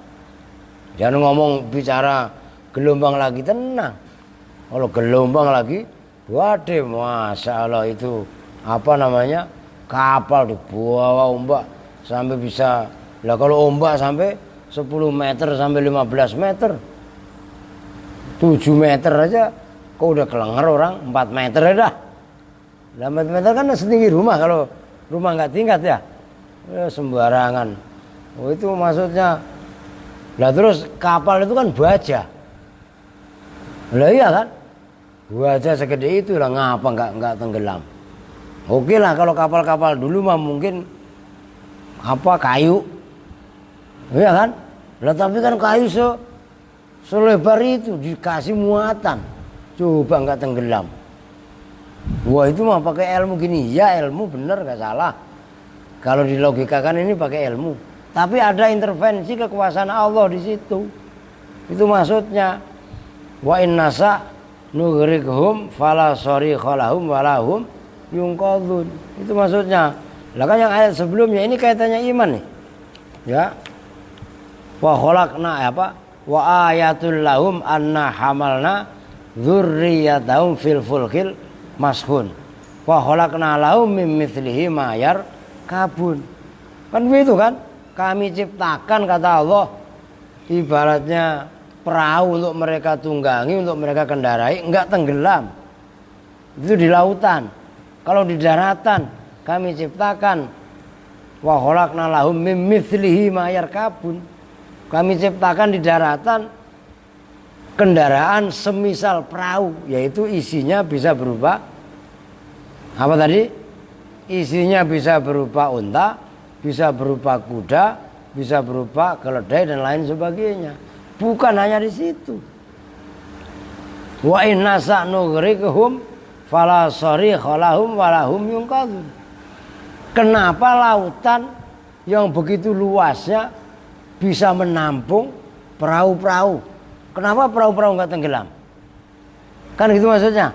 Jangan ngomong bicara gelombang lagi, tenang. Kalau gelombang lagi, waduh, masya Allah itu apa namanya, kapal di bawah ombak sampai bisa. Lah kalau ombak sampai 10 meter sampai 15 meter, 7 meter aja, kok udah kelengar orang 4 meter ya dah. 4 meter kan setinggi rumah, kalau rumah nggak tingkat ya sembarangan. Itu maksudnya. Lah terus kapal itu kan baja. Lah iya kan, baja segede itu lah, ngapa nggak tenggelam? Oke lah kalau kapal-kapal dulu mah mungkin apa kayu, iya kan? Lah tapi kan kayu selebar itu dikasih muatan, coba nggak tenggelam. Wah itu mah pakai ilmu gini, ya ilmu bener nggak salah. Kalau dilogikakan ini pakai ilmu, tapi ada intervensi kekuasaan Allah di situ. Itu maksudnya. Wa innasa nughriqhum fala sarikha lahum walahum yunqadhun. Itu maksudnya. Lah kan yang ayat sebelumnya ini kaitannya iman nih. Ya. Wa khalaqna apa? Wa ayatul lahum anna hamalna dzurriyyatahum fil fulkil mashhun. Wa khalaqna lahum mim mithlihi ma yarkabun. Kan begitu kan? Kami ciptakan kata Allah ibaratnya perahu untuk mereka tunggangi, untuk mereka kendarai, enggak tenggelam. Itu di lautan. Kalau di daratan kami ciptakan wa khalaqna lahum mim mithlihi ma yarkabun. Kami ciptakan di daratan kendaraan semisal perahu, yaitu isinya bisa berupa apa tadi? Isinya bisa berupa unta, bisa berupa kuda, bisa berupa keledai dan lain sebagainya. Bukan hanya di situ. Wa inna sa'nughriqhum fala sarikha lahum walahum yunqadhun. Kenapa lautan yang begitu luasnya bisa menampung perahu-perahu? Kenapa perahu-perahu enggak tenggelam? Kan gitu maksudnya.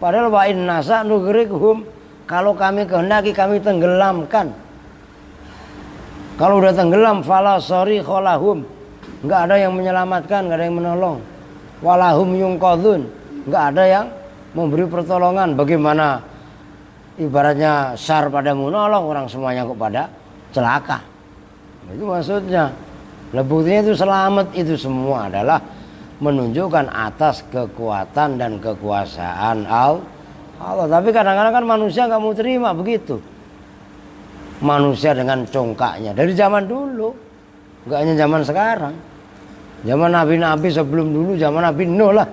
Padahal wa inna sa'nughriqhum, kalau kami kehendaki kami tenggelamkan. Kalau udah tenggelam fala sarikha lahum, nggak ada yang menyelamatkan, nggak ada yang menolong. Walahum yunqadhun, nggak ada yang memberi pertolongan. Bagaimana ibaratnya SAR pada menolong, orang semuanya kok pada celaka. Itu maksudnya. Lah buktinya itu selamat, itu semua adalah menunjukkan atas kekuatan dan kekuasaan Allah. Tapi kadang-kadang kan manusia nggak mau terima begitu. Manusia dengan congkaknya dari zaman dulu, nggak hanya zaman sekarang. Zaman nabi-nabi sebelum dulu, zaman Nabi Nuh lah.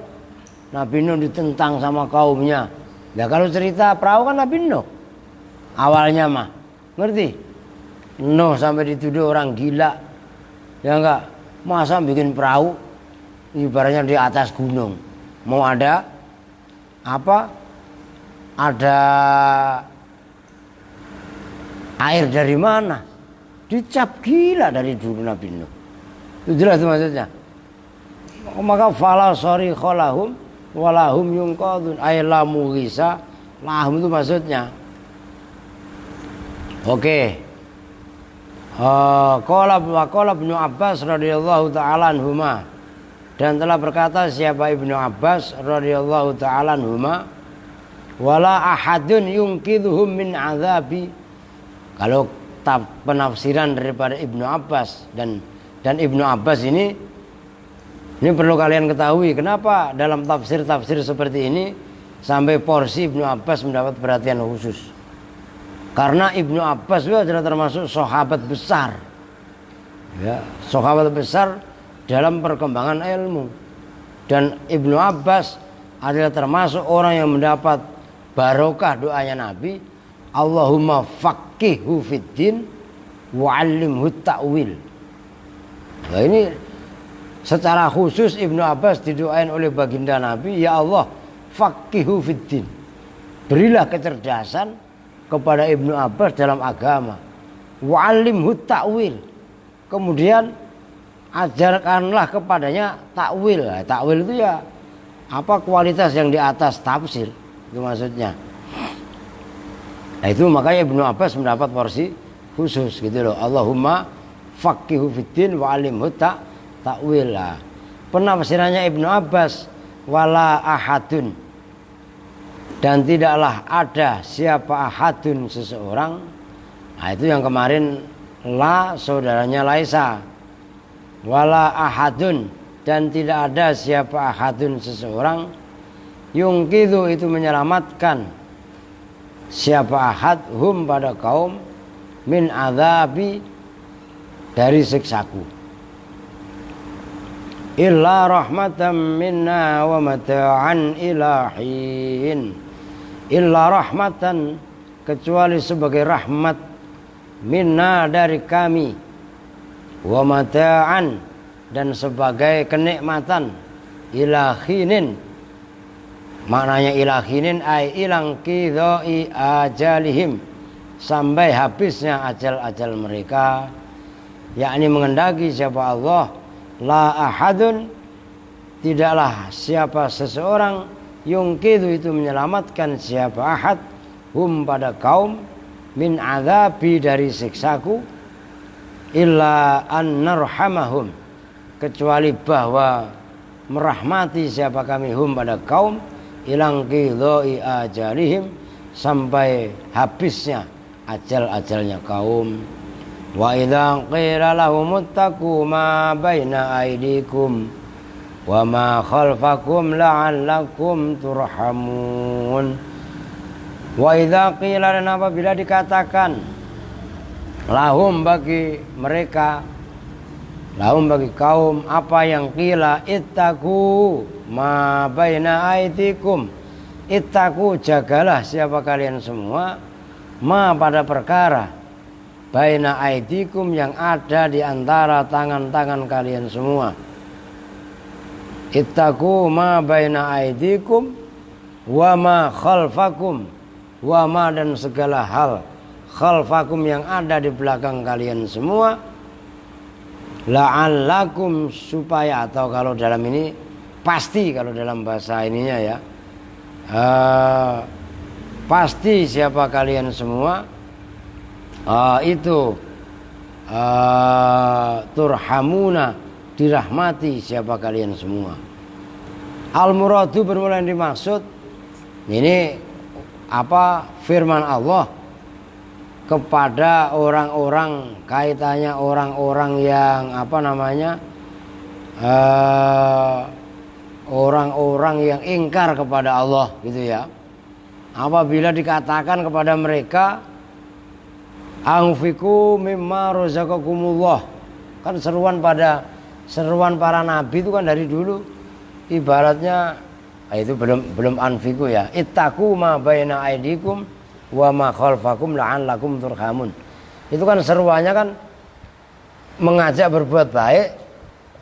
Nabi Nuh ditentang sama kaumnya. Nah kalau cerita perahu kan Nabi Nuh awalnya mah, ngerti? Nuh sampai dituduh orang gila. Ya enggak, masa bikin perahu ibaratnya di atas gunung. Mau ada apa? Ada air dari mana? Dicap gila dari dulu Nabi Nuh. Itu jelas itu maksudnya. Maka fala sarikha lahum walahum yunqadhun, ay la mughisa lahum, itu maksudnya. Oke. Qala Ibnu Abbas radhiyallahu taala anhuma, dan telah berkata siapa Ibnu Abbas radhiyallahu taala anhuma, wala ahadun yunqidhuhum min azabi. Kalau penafsiran daripada Ibnu Abbas dan Ibnu Abbas ini perlu kalian ketahui kenapa dalam tafsir-tafsir seperti ini sampai porsi Ibnu Abbas mendapat perhatian khusus. Karena Ibnu Abbas itu adalah termasuk sahabat besar. Ya, sahabat besar dalam perkembangan ilmu. Dan Ibnu Abbas adalah termasuk orang yang mendapat barokah doanya Nabi, Allahumma faqihhu fiddin wa'allimhu ta'wil. Nah ini secara khusus Ibnu Abbas didoain oleh baginda Nabi, ya Allah faqihhu fiddin, berilah kecerdasan kepada Ibnu Abbas dalam agama. wa'allimhu ta'wil. Kemudian ajarkanlah kepadanya takwil. Nah, takwil itu ya apa kualitas yang di atas tafsir, itu maksudnya. Nah itu makanya Ibnu Abbas mendapat porsi khusus gitu loh. Allahumma faqihu fiddin wa alimhu ta'wil. Penafsirannya Ibnu Abbas, wala ahadun, dan tidaklah ada siapa ahadun seseorang. Nah itu yang kemarin la saudaranya laisa. Wala ahadun, dan tidak ada siapa ahadun seseorang, yungkidu itu menyelamatkan siapa ahad hum pada kaum min azabi dari siksaku, illa rahmatan minna wa mata'an ilahin. Illa rahmatan, kecuali sebagai rahmat, minna dari kami, wa mata'an, dan sebagai kenikmatan, ilahinin. Maknanya ilahinin ay ilang qidai ajalihim, sampai habisnya ajal-ajal mereka, yakni mengendaki siapa Allah, la ahadun, tidaklah siapa seseorang, yungkidu itu menyelamatkan siapa ahad, hum pada kaum, min azabi dari siksaku, illa an narhamahum, kecuali bahwa merahmati siapa kami hum pada kaum, ilang qidai ajalihim, sampai habisnya ajal-ajalnya kaum. Wa idza qila lahum ittaqu ma baina aydikum wa ma khalfakum la'allakum turhamun. Wa idza qila, dan apabila dikatakan, lahum bagi mereka, lahum bagi kaum, apa yang qila, ittaqu ma baina aydikum, ittaqu jagalah siapa kalian semua, ma pada perkara, baina aidikum yang ada di antara tangan-tangan kalian semua. Ittaqu ma baina aidikum wa ma khalfakum, wa ma dan segala hal, khalfakum yang ada di belakang kalian semua, la'allakum supaya, atau kalau dalam ini pasti, kalau dalam bahasa ininya ya, pasti siapa kalian semua, itu turhamuna, dirahmati siapa kalian semua. Al-muradu bermula yang dimaksud ini apa, firman Allah kepada orang-orang, kaitannya orang-orang yang apa namanya, orang-orang yang ingkar kepada Allah gitu ya. Apabila dikatakan kepada mereka, anfiqu mimma razaqakumullah, kan seruan para nabi itu kan dari dulu ibaratnya itu belum anfiqu ya, ittaqu ma baina aidikum wa ma khalfakum la'allakum turhamun. Itu kan seruannya kan mengajak berbuat baik,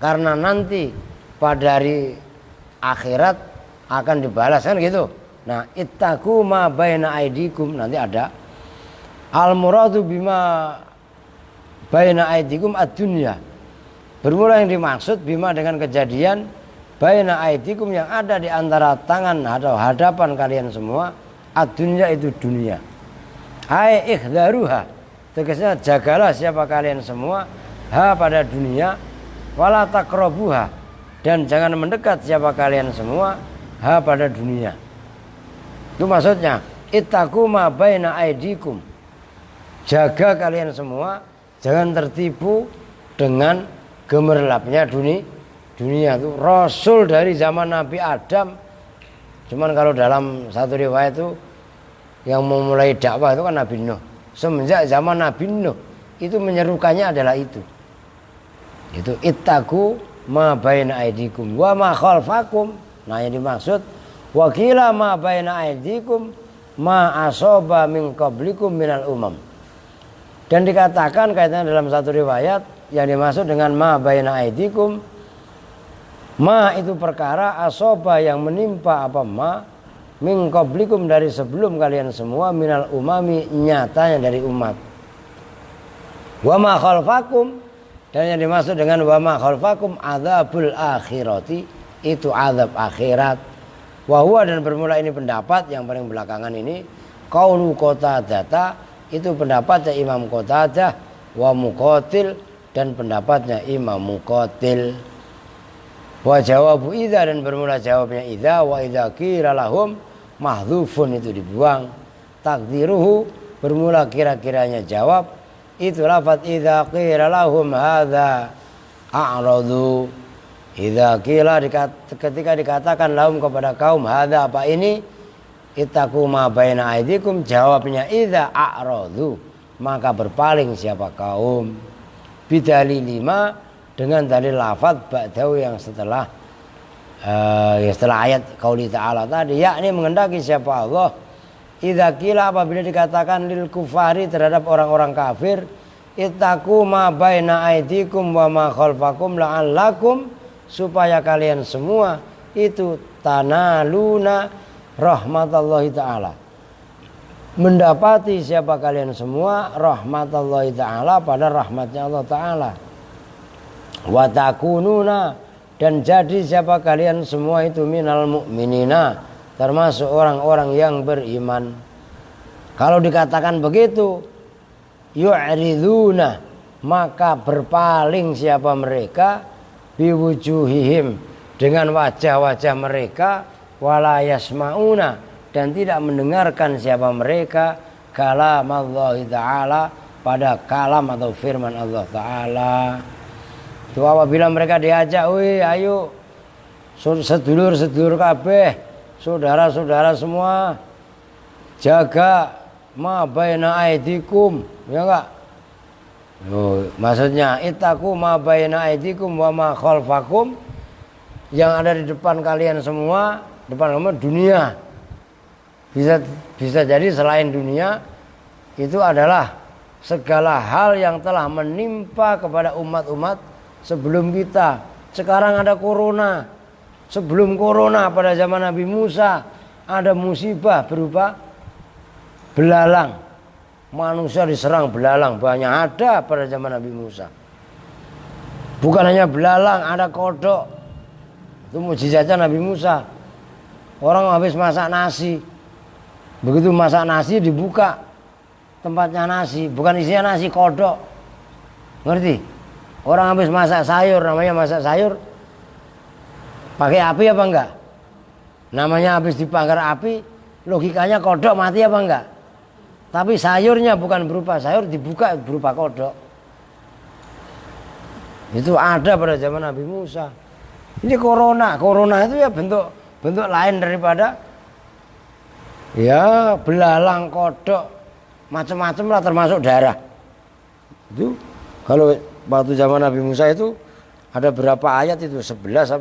karena nanti pada hari akhirat akan dibalas kan gitu. Nah, ittaqu ma baina aidikum, nanti ada al-muradu bima baina aidikum ad-dunya. Bermula yang dimaksud bima dengan kejadian, baina aidikum yang ada di antara tangan atau hadapan kalian semua, ad-dunya itu dunia. Hai ikhdaruha, tegasnya jagalah siapa kalian semua, ha pada dunia, wala taqrabuha, dan jangan mendekat siapa kalian semua, ha pada dunia. Itu maksudnya ittaqu ma baina aidikum, jaga kalian semua, jangan tertipu dengan gemerlapnya dunia itu. Rasul dari zaman Nabi Adam, cuman kalau dalam satu riwayat itu yang memulai dakwah itu kan Nabi Nuh. Semenjak zaman Nabi Nuh itu menyerukannya adalah itu ittaqu ma baina aidikum wa ma khalfakum. Nah yang dimaksud wakila ma baina aidikum ma asaba min qablikum minal umam. Dan dikatakan kaitannya dalam satu riwayat yang dimaksud dengan ma baina aidikum, ma itu perkara, asoba yang menimpa apa ma, min qablikum dari sebelum kalian semua, minal umami nyatanya dari umat. Wa ma khalfakum, dan yang dimaksud dengan wa ma khalfakum adzabul akhirati, itu azab akhirat. Wa huwa, dan bermula ini pendapat yang paling belakangan ini, qaulu Qatadah, itu pendapatnya Imam Qatadah, wa Muqatil, dan pendapatnya Imam Muqatil. Wa jawabu idza, dan bermula jawabnya idza, wa idza qila lahum mahdzufun, itu dibuang. Takdiruhu, bermula kira-kiranya jawab, itu lafaz idza qila lahum hadza a'radu. Idza qila, ketika dikatakan lahum kepada kaum, hadza apa ini, ittaqu ma baina aidikum, jawabnya idza a'radu, maka berpaling siapa kaum. Bidalil lima, dengan dalil lafaz ba'dahu yang setelah ayat qauli ta'ala tadi, yakni mengendaki siapa Allah. Idza qila, apabila dikatakan lil kufari, terhadap orang-orang kafir, ittaqu ma baina aidikum wa ma khalfakum la'allakum, supaya kalian semua itu tanaluna rahmatallahi ta'ala, mendapati siapa kalian semua rahmatallahi ta'ala, pada rahmatnya Allah ta'ala. Wa takununa, dan jadi siapa kalian semua itu minal mu'minina, termasuk orang-orang yang beriman. Kalau dikatakan begitu, yu'riduna, maka berpaling siapa mereka, biwujuhihim, dengan wajah-wajah mereka, wala yasma'una, dan tidak mendengarkan siapa mereka, kalam Allah Ta'ala, pada kalam atau firman Allah Ta'ala. Itu apabila mereka diajak, wih ayo sedulur-sedulur kabeh, saudara-saudara semua, jaga ma baina aidikum, ya enggak? Maksudnya ittaqu ma baina aidikum wa ma khalfakum, yang ada di depan kalian semua, depan kamu dunia. Bisa jadi selain dunia itu adalah segala hal yang telah menimpa kepada umat-umat sebelum kita. Sekarang ada corona. Sebelum corona pada zaman Nabi Musa ada musibah berupa belalang. Manusia diserang belalang, banyak ada pada zaman Nabi Musa. Bukan hanya belalang, ada kodok. Itu mukjizatnya Nabi Musa. Orang habis masak nasi, begitu masak nasi dibuka tempatnya nasi, bukan isinya nasi, kodok. Ngerti? Orang habis masak sayur, namanya masak sayur, pakai api apa enggak? Namanya habis dibakar api, logikanya kodok mati apa enggak? Tapi sayurnya bukan berupa sayur, dibuka berupa kodok. Itu ada pada zaman Nabi Musa. Ini corona itu ya bentuk lain daripada ya belalang, kodok, macam-macam lah, termasuk darah. Itu kalau waktu zaman Nabi Musa itu ada berapa ayat itu? 11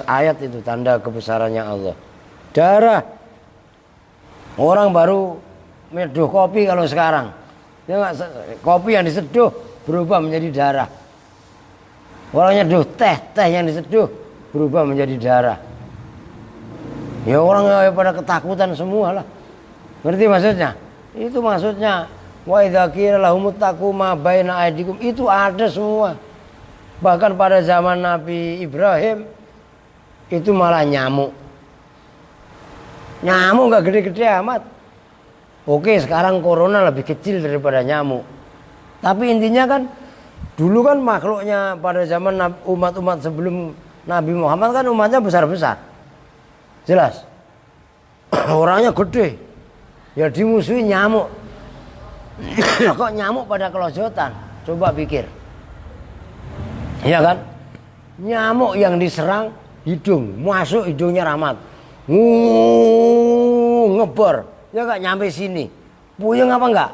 ayat itu tanda kebesarannya Allah. Darah. Orang baru meduh kopi kalau sekarang. Ya enggak, kopi yang diseduh berubah menjadi darah. Orang nyeduh teh yang diseduh berubah menjadi darah. Ya orang pada ketakutan semua lah. Ngerti maksudnya? Itu maksudnya wa idza qila lahum ittaqu ma baina aydikum, itu ada semua. Bahkan pada zaman Nabi Ibrahim itu malah nyamuk. Nyamuk gak gede-gede amat. Oke, sekarang corona lebih kecil daripada nyamuk. Tapi intinya kan dulu kan makhluknya pada zaman umat-umat sebelum Nabi Muhammad kan umatnya besar-besar. Jelas. Orangnya gede. Ya dimusuhi nyamuk. Kok nyamuk pada kelojotan? Coba pikir. Iya kan? Nyamuk yang diserang hidung, masuk hidungnya rahmat. Ngebor. Ya enggak nyampe sini. Puyeng apa enggak?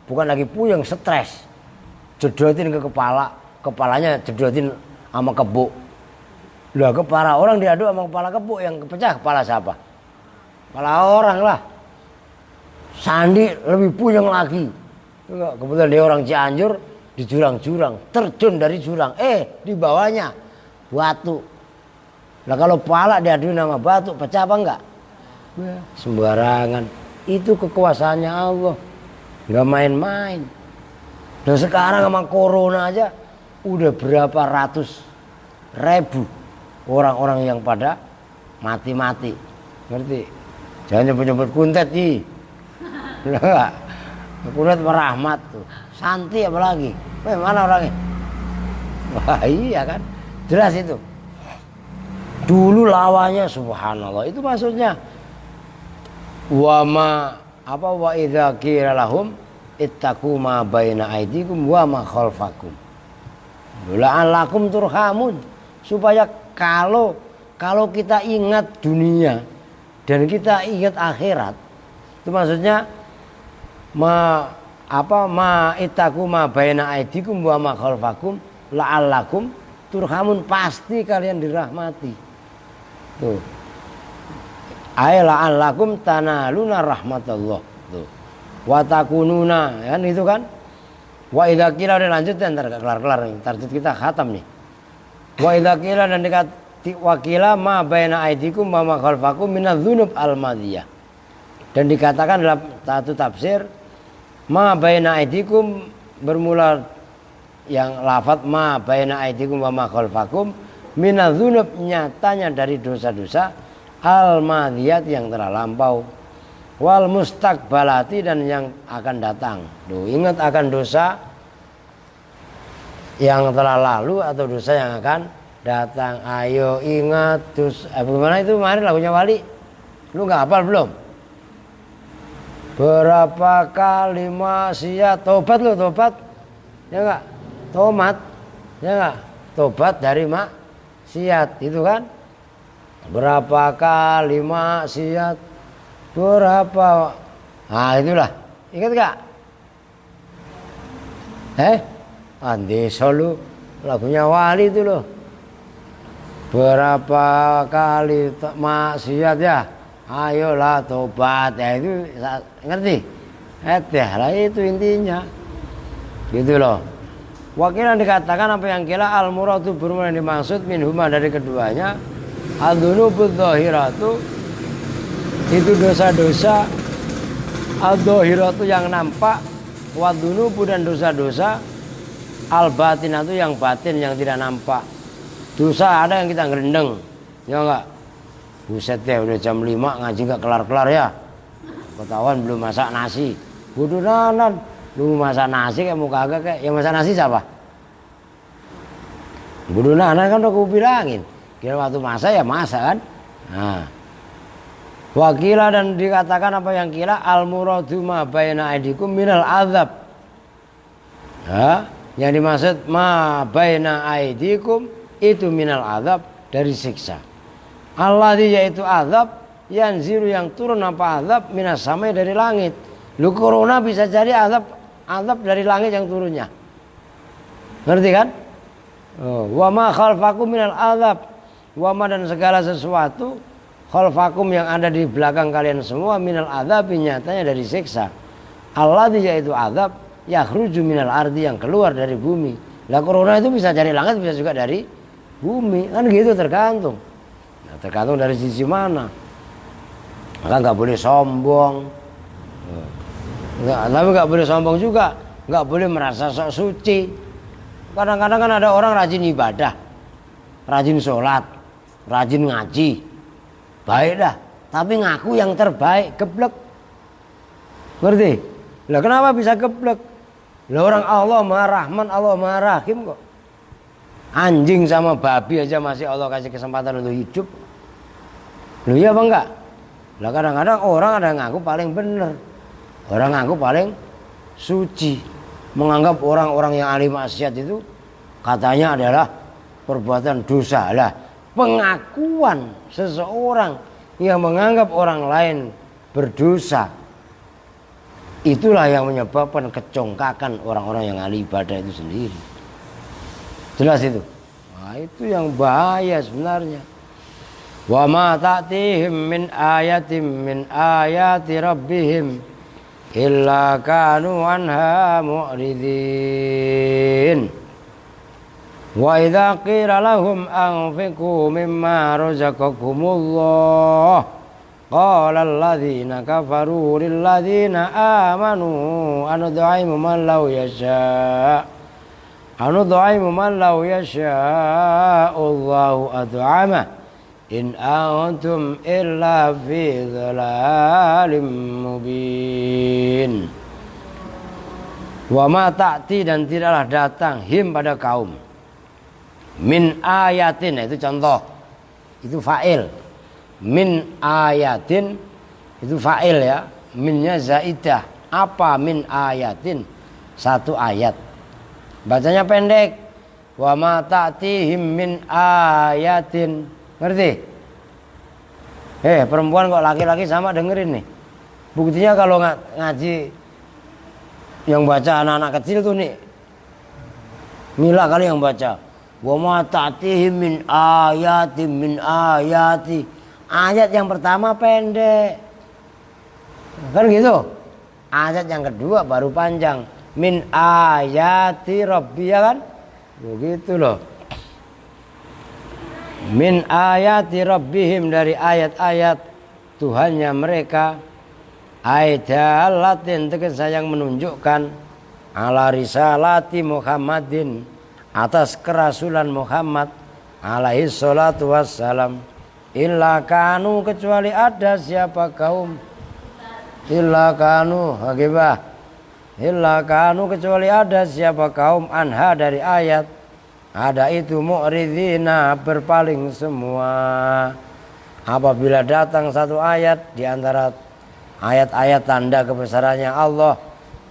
Bukan lagi puyeng, stres. Jedotin ke kepala, kepalanya jedotin sama kebuk. Lah kepala orang diaduk sama kepala kebuk, yang pecah kepala siapa? Kepala orang lah. Sandi lebih puyeng lagi. Enggak, kebetulan dia orang Cianjur, di jurang-jurang, terjun dari jurang. Di bawahnya batu. Nah kalau pala diaduin sama batu, pecah apa enggak? Sembarangan. Itu kekuasaannya Allah. nggak main-main. Dan sekarang sama corona aja udah berapa ratus ribu orang-orang yang pada mati-mati. Ngerti? Jangan nyebut-nyebut kuntet nih. Enggak. Kuntet merahmat tuh. Santi apalagi. Mana orangnya? Wah iya kan. Jelas itu. Dulu lawannya subhanallah. Itu maksudnya wa idza qila lahum ittaqu ma baina aydikum wa ma khalfakum. La'allakum turhamun. Supaya kalau kita ingat dunia dan kita ingat akhirat, itu maksudnya ittaqu ma baina aydikum wa ma khalfakum la'allakum turhamun, pasti kalian dirahmati. Tuh. Ay la'allakum tanaluna rahmatullah. Tuh. Wa takununa, kan itu kan? Wa idza qila, udah lanjut ntar kelar-kelar nih. Target kita khatam nih. Wa idza qila, dan dikati wakila ma baina aidikum wa ma khalfakum minadz-dzunub al-madiyah. Dan dikatakan dalam satu tafsir ma baina aidikum bermula yang lafaz ma baina aidikum wa ma khalfakum minadz-dzunub, nyatanya dari dosa-dosa al-madiyat yang telah lampau, wal mustaqbalati, dan yang akan datang. Duh, ingat akan dosa yang telah lalu atau dosa yang akan datang. Ayo ingat dosa. Bagaimana itu kemarin lagunya Wali? Lu nggak hafal belum? Berapa kali maksiat, tobat lu, tobat. Ya enggak? Tomat. Ya enggak? Tobat dari maksiat itu kan? Berapa kali maksiat, berapa, nah itulah, ingat gak? Andi Solo, lagunya Wali itu loh. Berapa kali maksiat ya, ayolah tobat, ya itu ngerti? Lah itu intinya, gitu loh. Wakilan dikatakan apa yang kira al-muradu bermula yang dimaksud minhuma dari keduanya, ad-dzunubudz dzahiratu, itu dosa-dosa ad-dzahiratu yang nampak, wad-dzunubu, dan dosa-dosa al-batinatu yang batin, yang tidak nampak. Dosa ada yang kita ngerendeng, ya enggak? Buset ya, udah jam 5 ngaji enggak kelar-kelar ya. Ketahuan belum masak nasi. Bodoh nanan, lu masak nasi kayak mau kagak kayak. Yang masak nasi siapa? Bodoh nanan kan udah aku bilangin. Kira waktu masak ya masak kan. Nah. Wakila, dan dikatakan apa yang kira al-muradu ma baina aidikum minal azab. Yang dimaksud ma baina aidikum itu minal azab, dari siksa. Alladzi, yaitu azab, yanziru, yang turun apa azab, minas samai, dari langit. Lu corona bisa jadi azab dari langit yang turunnya. Ngerti kan? Wa ma khalfakum minal azab, wa ma, dan segala sesuatu khalfakum yang ada di belakang kalian semua minal azab, nyatanya dari siksa. Alladzi, yaitu azab, yakhruju minal ardi, yang keluar dari bumi. Lah corona itu bisa dari langit, bisa juga dari bumi, kan gitu, tergantung. Nah, tergantung dari sisi mana. Maka nggak boleh sombong. Tapi nggak boleh sombong juga, nggak boleh merasa sok suci. Kadang-kadang kan ada orang rajin ibadah, rajin sholat, rajin ngaji, baik dah, tapi ngaku yang terbaik, geblek. Ngerti? Lah kenapa bisa geblek? Lah orang Allah Maha Rahman, Allah Maha Rahim kok. Anjing sama babi aja masih Allah kasih kesempatan untuk hidup. Loh iya apa enggak? Lah kadang-kadang orang ada yang ngaku paling benar, orang ngaku paling suci, menganggap orang-orang yang ahli maksiat itu katanya adalah perbuatan dosa. Lah pengakuan seseorang yang menganggap orang lain berdosa, itulah yang menyebabkan kecongkakan orang-orang yang ahli ibadah itu sendiri. Jelas itu. Nah, itu yang bahaya sebenarnya. Wa ma ta'tihim min ayatin min ayati rabbihim illa kanu anha mu'ridin. Wa idza qila lahum anfiqu mimma razaqakumullah Qala alladzina kafaru lil ladzina amanu anud'imu man law yasha anud'imu man law yasha Allahu ad'ama in antum illa fi dhalalim mubin. Wa ma ta'ti dan tidaklah datang him pada kaum min ayatin, itu contoh, itu fa'il. Min ayatin itu fa'il ya, minnya zaidah. Apa min ayatin? Satu ayat, bacanya pendek. Wa ma ta'tihim min ayatin, ngerti? Perempuan kok laki-laki sama dengerin nih. Buktinya kalau ngaji yang baca anak-anak kecil tuh nih, Mila kali yang baca. Wa ma ta'tihim min ayatin min ayati. Ayat yang pertama pendek, kan gitu. Ayat yang kedua baru panjang. Min ayati rabbi, ya kan? Begitu loh. Min ayati rabbihim, dari ayat-ayat Tuhannya mereka. Aidalatin, tegas yang menunjukkan ala risalati Muhammadin, atas kerasulan Muhammad alaihi salatu wassalam. Illa kanu, kecuali ada siapa kaum. Illa kanu, agibah. Illa kanu, kecuali ada siapa kaum, anha, dari ayat. Ada itu mu'ridina, berpaling semua. Apabila datang satu ayat di antara ayat-ayat tanda kebesarannya Allah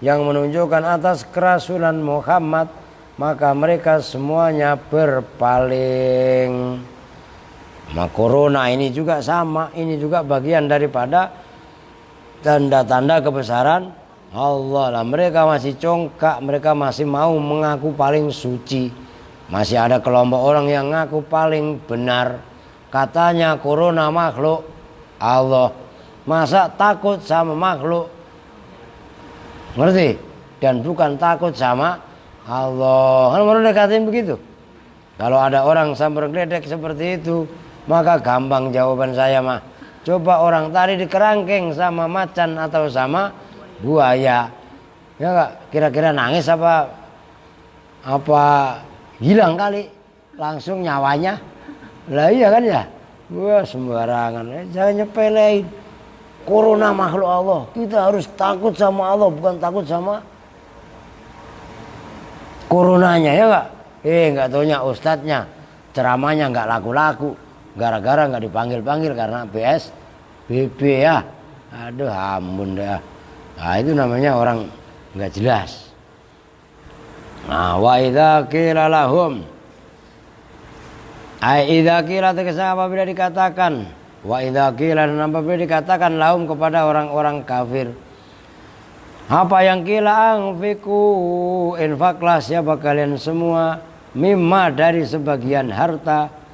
yang menunjukkan atas kerasulan Muhammad, maka mereka semuanya berpaling. Corona ini juga sama, ini juga bagian daripada tanda-tanda kebesaran Allah lah. Mereka masih congkak, mereka masih mau mengaku paling suci. Masih ada kelompok orang yang ngaku paling benar. Katanya corona makhluk Allah. Masa takut sama makhluk? Ngerti? Dan bukan takut sama Allah. Kan mereka dikatain begitu. Kalau ada orang sambar geledek seperti itu, maka gampang jawaban saya mah. Coba orang tadi di kerangkeng sama macan atau sama buaya, ya gak? Kira-kira nangis apa hilang kali langsung nyawanya? Lah iya kan ya? Wah, sembarangan. Jangan nyepelein. Corona makhluk Allah. Kita harus takut sama Allah, bukan takut sama coronanya, ya gak? Gak taunya ustadznya ceramahnya gak laku-laku. Gara-gara nggak dipanggil-panggil karena PSBB ya. Aduh, ampun dah. Nah, itu namanya orang nggak jelas. Nah, wa idza qila lahum, ai idza qila, tegasnya apabila dikatakan, wa idza qila, dan apabila dikatakan lahum, kepada orang-orang kafir. Apa yang qila, anfiku, infaklah siapa kalian semua, mimma, dari sebagian harta,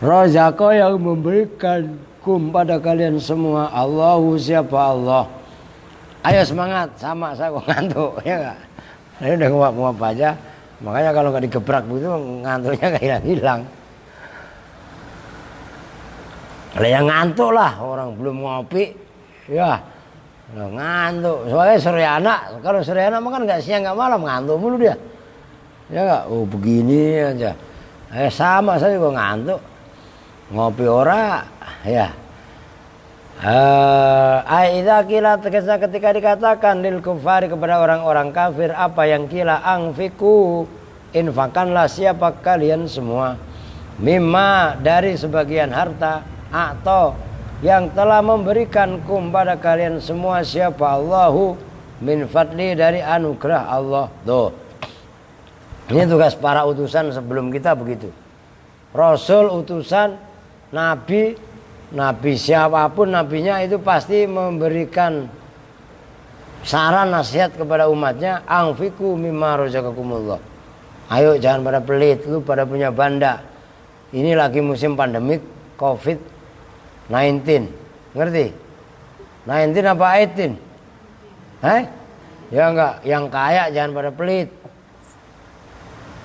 razaqo, yang memberikan kum, pada kalian semua, Allahu, siapa Allah. Ayo semangat, sama saya kok ngantuk, ya enggak? Ini udah nguap-nguap aja. Makanya kalau nggak digebrak begitu ngantuknya nggak hilang-hilang. Kalau yang ngantuk lah, orang belum ngopi, ya ngantuk. Soalnya Suryana, kalau Suryana makan nggak siang nggak malam, ngantuk mulu dia. Ya nggak? Oh begini aja. Sama saya juga ngantuk. Ngopi ora, ya. Aidza kila, tegasnya ketika dikatakan lil kufari, kepada orang-orang kafir, apa yang kila, angfiku, infakanlah siapa kalian semua, mimma, dari sebagian harta, atau yang telah memberikan kum, pada kalian semua, siapa Allahu, min fadli, dari anugerah Allah. Tuh, ini tugas para utusan sebelum kita begitu. Rasul, utusan, nabi siapapun nabinya itu pasti memberikan saran nasihat kepada umatnya, angfiku mimma razaqakumullah. Ayo jangan pada pelit, lu pada punya banda. Ini lagi musim pandemik COVID-19. Ngerti? 19 apa 18? Ya enggak, yang kaya jangan pada pelit.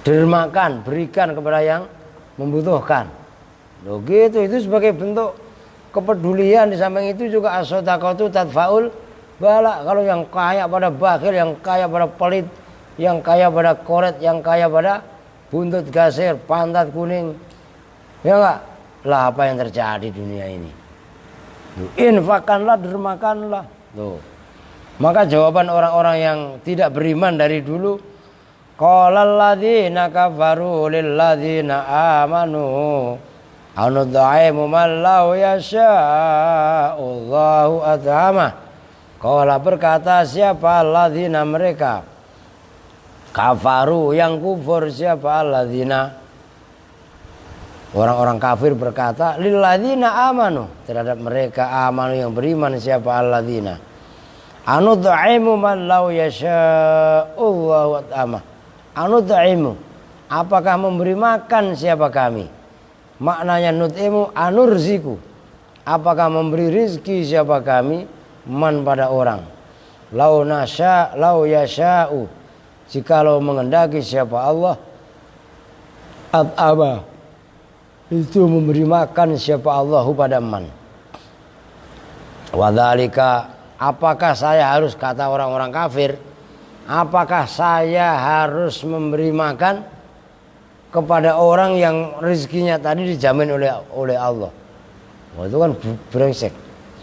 Dermakan, berikan kepada yang membutuhkan. Loh gitu, itu sebagai bentuk kepedulian, di samping itu juga as-shadaqatu tadfaul bala. Kalau yang kaya pada bakhil, yang kaya pada pelit, yang kaya pada koret, yang kaya pada buntut gasir, pantat kuning, ya enggak? Lah apa yang terjadi dunia ini? Infakkanlah, dermakanlah. Tuh. Maka jawaban orang-orang yang tidak beriman dari dulu, qalal ladzina kafaru lil ladzina amanu anudaimu man law yasha'allahu at'amah. Qala berkata siapa alladzina mereka kafaru yang kufur, siapa alladzina orang-orang kafir berkata lil ladzina amanu terhadap mereka amanu yang beriman, siapa alladzina anudaimu man law yasha'allahu at'amah. Anudaimu apakah memberi makan siapa kami, maknanya nut'imu anurziku apakah memberi rizki siapa kami, man pada orang, lau nasya lau yasha'u jikalau mengendaki siapa Allah, at'ama itu memberi makan siapa Allahu pada man. Wadzalika apakah saya harus, kata orang-orang kafir, apakah saya harus memberi makan kepada orang yang rezekinya tadi dijamin oleh Allah? Wah, itu kan brengsek.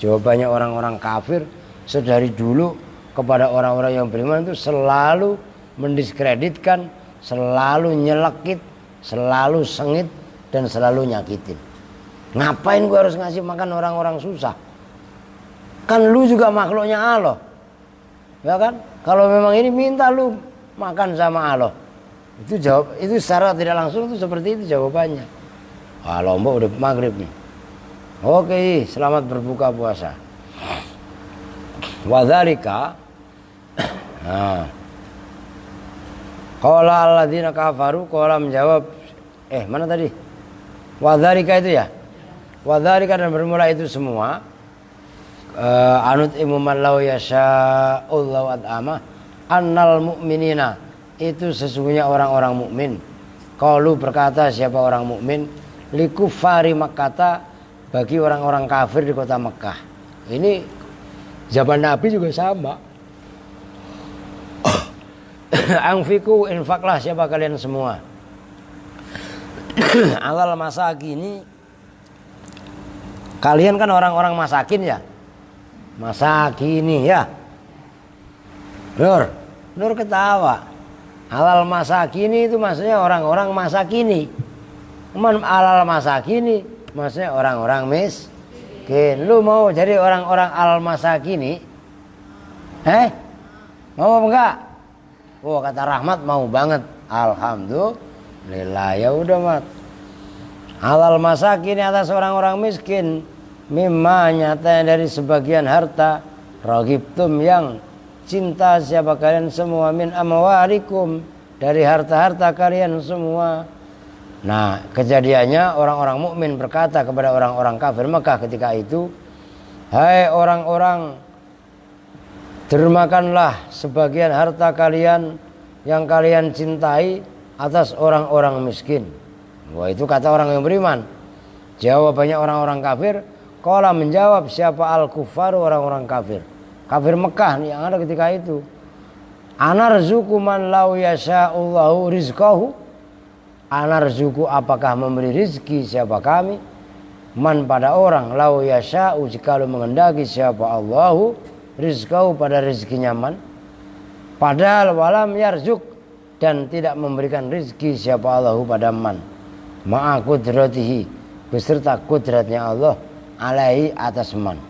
Jawabannya orang-orang kafir sedari dulu kepada orang-orang yang beriman itu selalu mendiskreditkan, selalu nyelekit, selalu sengit, dan selalu nyakitin. Ngapain gua harus ngasih makan orang-orang susah? Kan lu juga makhluknya Allah, ya kan? Kalau memang ini minta lu makan sama Allah, itu jawab, itu secara tidak langsung itu seperti itu jawabannya. Wah, lombok udah maghrib nih. Oke, selamat berbuka puasa. Wadzalika, qala alladzina kafaru, qala menjawab, mana tadi? Wadzalika itu ya. Wadzalika dan bermula itu semua. Anut imuman lau yasha'allahu at'amah annal mu'minina itu sesungguhnya orang-orang mukmin. Qalu berkata siapa orang mukmin, likufari Makkah bagi orang-orang kafir di kota Mekah. Ini zaman Nabi juga sama. Anfiku infaklah siapa kalian semua. Alal masakini, kalian kan orang-orang masakin ya. Masakini ya. Nur ketawa. Alal masakini itu maksudnya orang-orang masakini. Alal masakini maksudnya orang-orang miskin. Lu mau jadi orang-orang al masakini? Mau enggak? Oh, kata Rahmat mau banget. Alhamdulillah, ya udah mat. Alal masakini atas orang-orang miskin. Mimma nyata dari sebagian harta, ragibtum yang cinta siapa kalian semua, min amwalikum dari harta-harta kalian semua. Nah, kejadiannya orang-orang mukmin berkata kepada orang-orang kafir Mekah ketika itu, hai orang-orang, dermakanlah sebagian harta kalian yang kalian cintai atas orang-orang miskin. Wah, itu kata orang yang beriman. Jawabannya orang-orang kafir, qala menjawab siapa al-kuffar, orang-orang kafir. Kafir Mekah yang ada ketika itu. Anarzuku man lau yasha'allahu rizqahu. Anarzuku apakah memberi rizki siapa kami, man pada orang, lau yasha'u jikalau mengendaki siapa Allahu rizqahu pada rizkinya man. Padahal walam yarzuk dan tidak memberikan rizki siapa Allahu pada man. Ma'a kudratihi beserta kudratnya Allah alaihi atas man.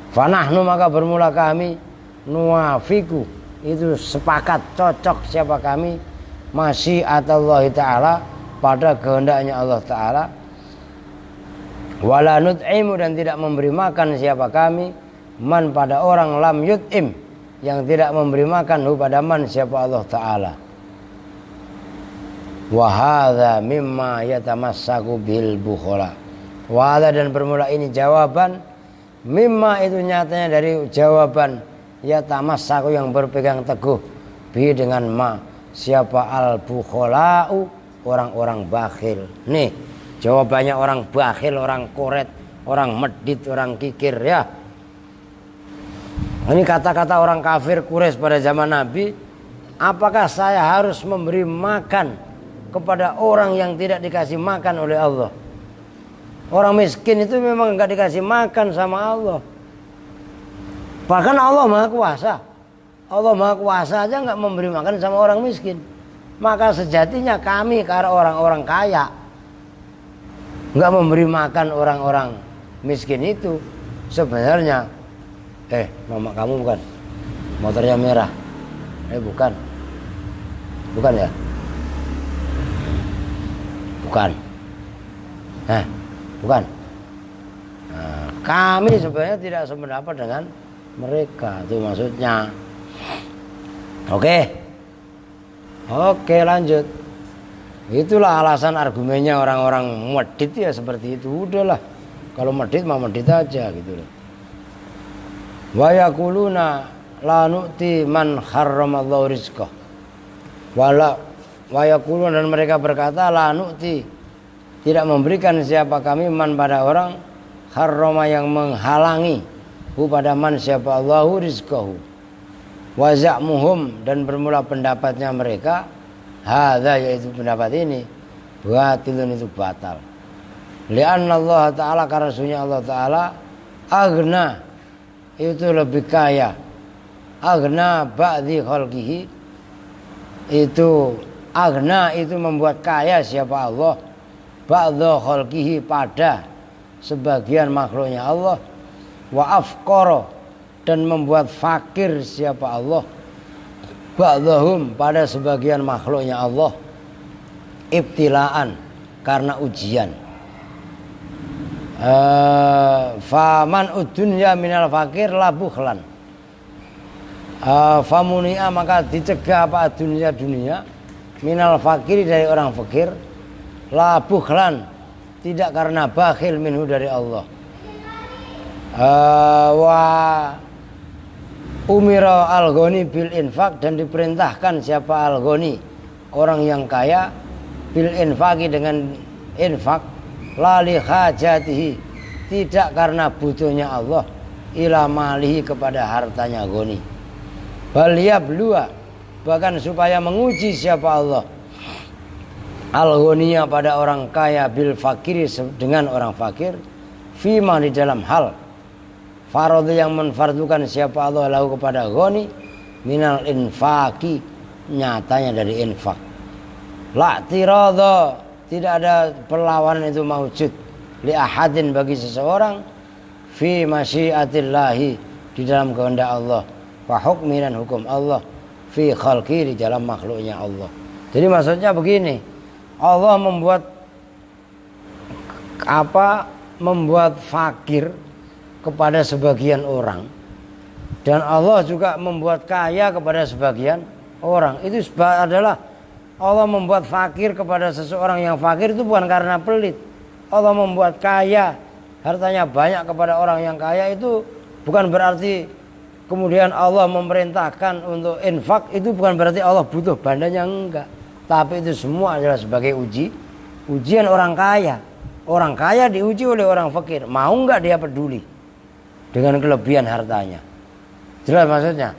Fanahnu maka bermula kami nuafiku itu sepakat cocok siapa kami masyiatallahi ta'ala pada kehendaknya Allah ta'ala. Wala nut'imu dan tidak memberi makan siapa kami man pada orang lam yut'im yang tidak memberi makan pada man siapa Allah ta'ala. Wa hadza mimma yatamassaku bil bukhala. Wa hadza dan bermula ini jawaban mimma itu nyatanya dari jawaban yatamassaku yang berpegang teguh bi dengan ma siapa al bukhala'u orang-orang bakhil. Nih jawabannya orang bakhil, orang koret, orang medit, orang kikir ya. Ini kata-kata orang kafir Quraisy pada zaman Nabi. Apakah saya harus memberi makan kepada orang yang tidak dikasih makan oleh Allah? Orang miskin itu memang enggak dikasih makan sama Allah. Bahkan Allah Maha Kuasa. Allah Maha Kuasa aja enggak memberi makan sama orang miskin. Maka sejatinya kami karena orang-orang kaya enggak memberi makan orang-orang miskin itu. Sebenarnya mama kamu bukan? Motornya merah. Bukan. Bukan ya? Bukan. Bukan. Nah, kami sebenarnya tidak sependapat dengan mereka, itu maksudnya. Oke, lanjut. Itulah alasan argumennya orang-orang medit ya seperti itu. Udahlah, kalau medit mah medit aja gitu loh. Wa yaquluna la nu'ti man harramallahu rizqah. Wa yaquluna, dan mereka berkata la nu'ti, tidak memberikan siapa kami man pada orang harrama yang menghalangi pada man siapa Allahu rizqahu. Wa za'muhum, dan bermula pendapatnya mereka hadza, yaitu pendapat ini batilun, itu batal. Li'anna Allah Ta'ala, karena sesungguhnya Allah Ta'ala aghna, itu lebih kaya. Aghna ba'di khalqihi, itu aghna itu membuat kaya siapa Allah ba'da khalqihi, pada sebagian makhluknya Allah. Wa afqara, dan membuat fakir siapa Allah ba'dahum, pada sebagian makhluknya Allah. Ibtilaan, karena ujian. Faman udunya minal fakir la bukhlan. Famunia, maka dicegah apa dunia minal fakiri, dari orang fakir, la bukhlan, tidak karena bakhil, minhu, dari Allah. Wa umira al-ghani bil infak, dan diperintahkan siapa al-ghani, orang yang kaya, bil infaki, dengan infak, la li hajatihi, tidak karena butuhnya Allah, ila malihi, kepada hartanya ghani. Bal yablua, bahkan supaya menguji siapa Allah al-ghaniya, pada orang kaya, bil fakiri, dengan orang fakir, fima, di dalam hal faradu, yang menfardukan siapa Allah lahu, kepada ghani, minal infaki, nyatanya dari infak. La tiradha, tidak ada perlawanan itu maujud, li ahadin, bagi seseorang, fi masyiatillahi, di dalam kehendak Allah, wa hukmi, dan hukum Allah, fi khalqi, di dalam makhluknya Allah. Jadi maksudnya begini, Allah membuat fakir kepada sebagian orang, dan Allah juga membuat kaya kepada sebagian orang. Itu adalah Allah membuat fakir kepada seseorang yang fakir itu bukan karena pelit. Allah membuat kaya, hartanya banyak, kepada orang yang kaya itu bukan berarti kemudian Allah memerintahkan untuk infak, itu bukan berarti Allah butuh bandanya, enggak. Tapi itu semua adalah sebagai ujian orang kaya. Orang kaya diuji oleh orang fakir, mau enggak dia peduli dengan kelebihan hartanya. Jelas maksudnya?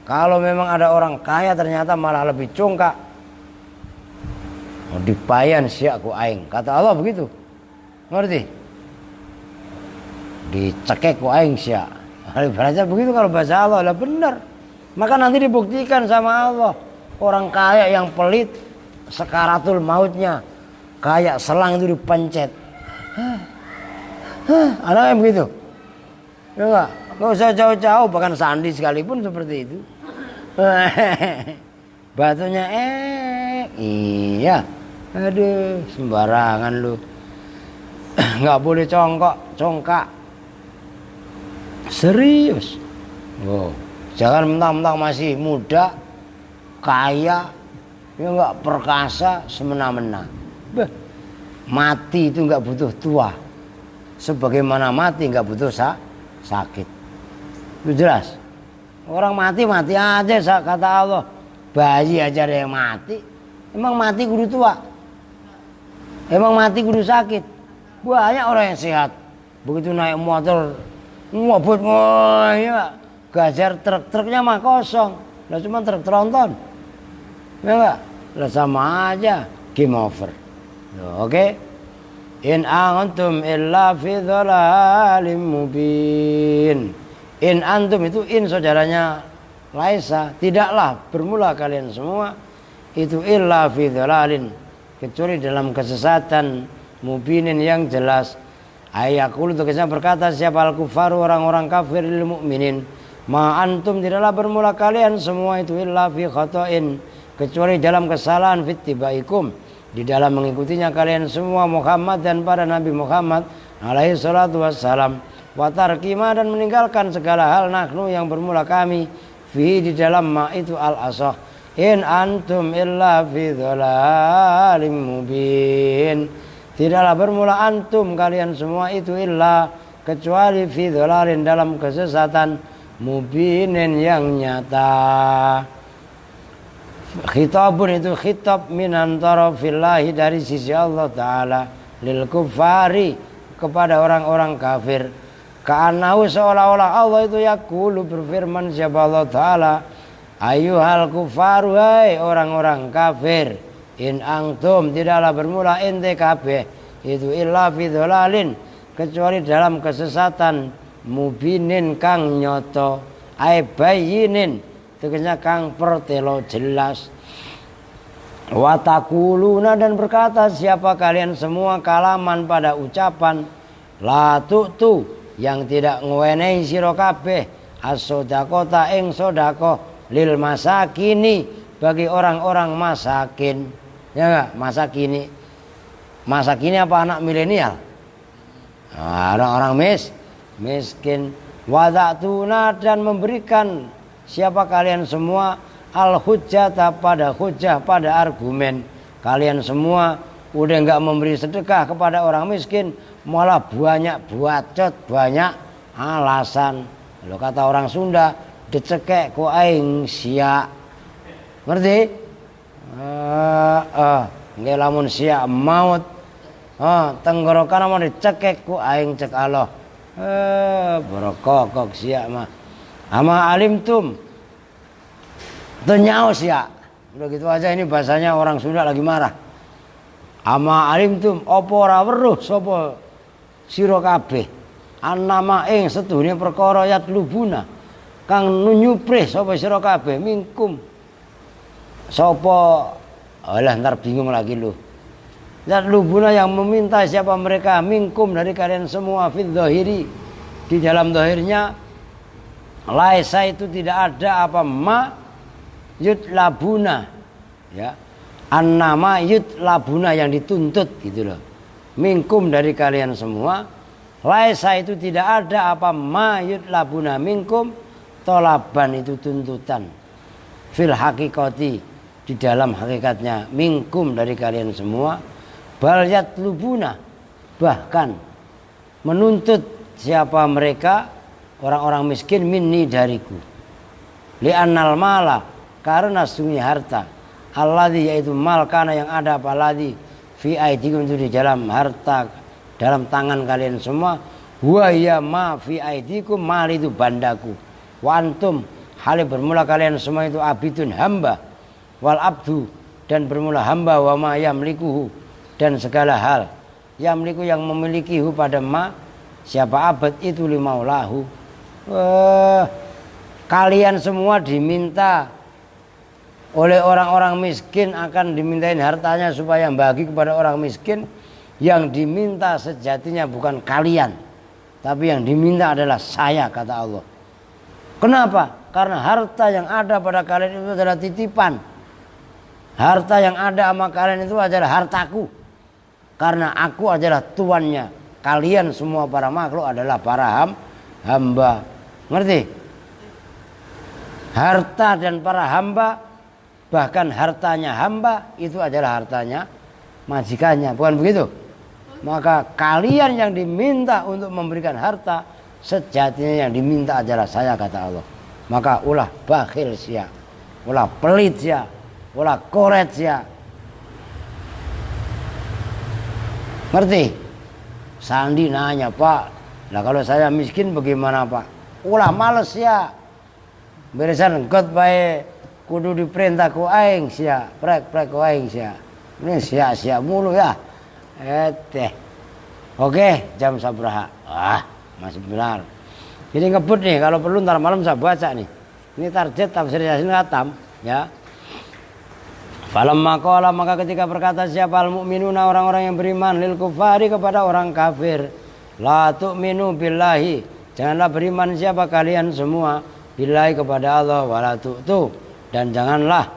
Kalau memang ada orang kaya ternyata malah lebih congkak, dipayan syak ku aing, kata Allah begitu. Ngerti? Dicekek ku aing syak. Bahasa begitu kalau bahasa Allah lah benar. Maka nanti dibuktikan sama Allah. Orang kaya yang pelit, sekaratul mautnya, kayak selang itu dipencet. Ada yang begitu? Ya enggak? Enggak usah jauh-jauh, bahkan Sandi sekalipun seperti itu. Batunya iya. Aduh, sembarangan lu. Enggak boleh congkak. Serius. Oh, jangan mentang-mentang masih muda, kaya, ya enggak, perkasa, semena-mena. Mati itu enggak butuh tua. Sebagaimana mati enggak butuh sakit. Itu jelas. Orang mati aja, kata Allah. Bayi aja ada yang mati. Emang mati kudu tua? Emang mati kudu sakit? Banyak orang yang sehat Begitu naik motor ngobot ya, gajar truk-truknya mah kosong. Lah cuma truk tronton. Ya enggak? Lah sama aja, game over. Oke. In antum illa fi dhalalim mubin. In antum itu in saudaranya Laisa, tidaklah bermula kalian semua itu illa fi dhalalin, kecuali dalam kesesatan mubinin yang jelas. Ayakul tugasnya berkata siapa al-kufar orang-orang kafir lil mukminin, ma antum tidaklah bermula kalian semua itu illa fi khata'in, kecuali dalam kesalahan fittibaikum, di dalam mengikutinya kalian semua Muhammad dan pada Nabi Muhammad alaihi salatu wassalam, wa tarkima dan meninggalkan segala hal nahnu yang bermula kami fi di dalam ma itu al-asah. In antum illa fi dhalalim mubin, tidaklah bermula antum kalian semua itu illa kecuali fi dhalalin dalam kesesatan mubinin yang nyata. Khitabun itu khitab minan tarafillahi dari sisi Allah Ta'ala lil kufari kepada orang-orang kafir. Ka'annahu seolah-olah Allah itu yaqulu berfirman siapa Allah Ta'ala, ayyuhal kufaru hai orang-orang kafir, in antum tidaklah bermula ente kabeh itu illa fi dhalalin kecuali dalam kesesatan mubinin kang nyoto, ai bayinin tegasnya kang pertelo jelas. Wa taquluna dan berkata siapa kalian semua kalaman pada ucapan la tu'tu yang tidak ngewenehi sira kabeh as-shadaqata ing sedekah lil masakini bagi orang-orang masakin. Ya enggak? Masakini apa anak milenial? Orang-orang miskin. Wada'tuna dan memberikan siapa kalian semua al-hujjata pada hujjah, pada argumen. Kalian semua udah enggak memberi sedekah kepada orang miskin, malah banyak bacot, banyak alasan. Kalau kata orang Sunda, dicekek ku aing sia. Ngerti? Nggih lamun sia maut. Tenggorokan mau dicekek ku aing cek Allah. Berokok sia mah. Ama alimtum. Tenyaos ya. Udah gitu aja, ini bahasanya orang Sunda lagi marah. Ama alimtum apa ora weruh sapa sira kabeh annama ing seduhune perkara yatlubuna kang nyuprih sapa sira kabeh mingkum sapa alah ntar bingung lagi lu yatlubuna yang meminta siapa mereka mingkum dari kalian semua fid dhahiri di dalam zahirnya laisa itu tidak ada apa ma yutlabuna ya annama yutlabuna yang dituntut gitu loh mingkum dari kalian semua. Laisa itu tidak ada apa ma yutlabuna minkum, tolaban itu tuntutan fil hakikati di dalam hakikatnya minkum dari kalian semua, bal yatlubuna bahkan menuntut siapa mereka orang-orang miskin minni dariku, li'annal mala karena sungguh harta, alladzi yaitu mal kana yang ada apa ladzi fi aidikum itu di dalam harta dalam tangan kalian semua, wa ya ma fi aidikum mal itu bandaku, wa antum hal bermula kalian semua itu abidun hamba, wal abdu dan bermula hamba, wa ma yamlikuhu dan segala hal yamliku yang memilikihu pada ma siapa abad itu limaulahu. Kalian semua diminta oleh orang-orang miskin akan dimintain hartanya supaya bagi kepada orang miskin. Yang diminta sejatinya bukan kalian, tapi yang diminta adalah saya, kata Allah. Kenapa? Karena harta yang ada pada kalian itu adalah titipan. Harta yang ada sama kalian itu adalah hartaku. Karena aku adalah tuannya. Kalian semua para makhluk adalah para hamba. Ngerti? Harta dan para hamba, bahkan hartanya hamba itu adalah hartanya majikannya, bukan begitu? Maka kalian yang diminta untuk memberikan harta, sejatinya yang diminta adalah saya, kata Allah. Maka ulah bakhil sia, ulah pelit sia, ulah koret sia. Ngerti? Sandi nanya, Pak, Nah kalau saya miskin bagaimana Pak? Ulah males ya. Beresan got bae kudu diperintah ku aing sia, prek ku aing sia. Ini sia mulu ya. Oke, jam sabraha. Masih benar. Jadi ngebut nih, kalau perlu ntar malam saya baca nih. Ini target tafsir Yasin khatam, ya. Falamma qala, maka ketika berkata siapa al-mu'minuna, orang-orang yang beriman, lil kufari, kepada orang kafir, la tu'minu billahi, janganlah beriman siapa kalian semua billahi, kepada Allah, wala tu'tu, dan janganlah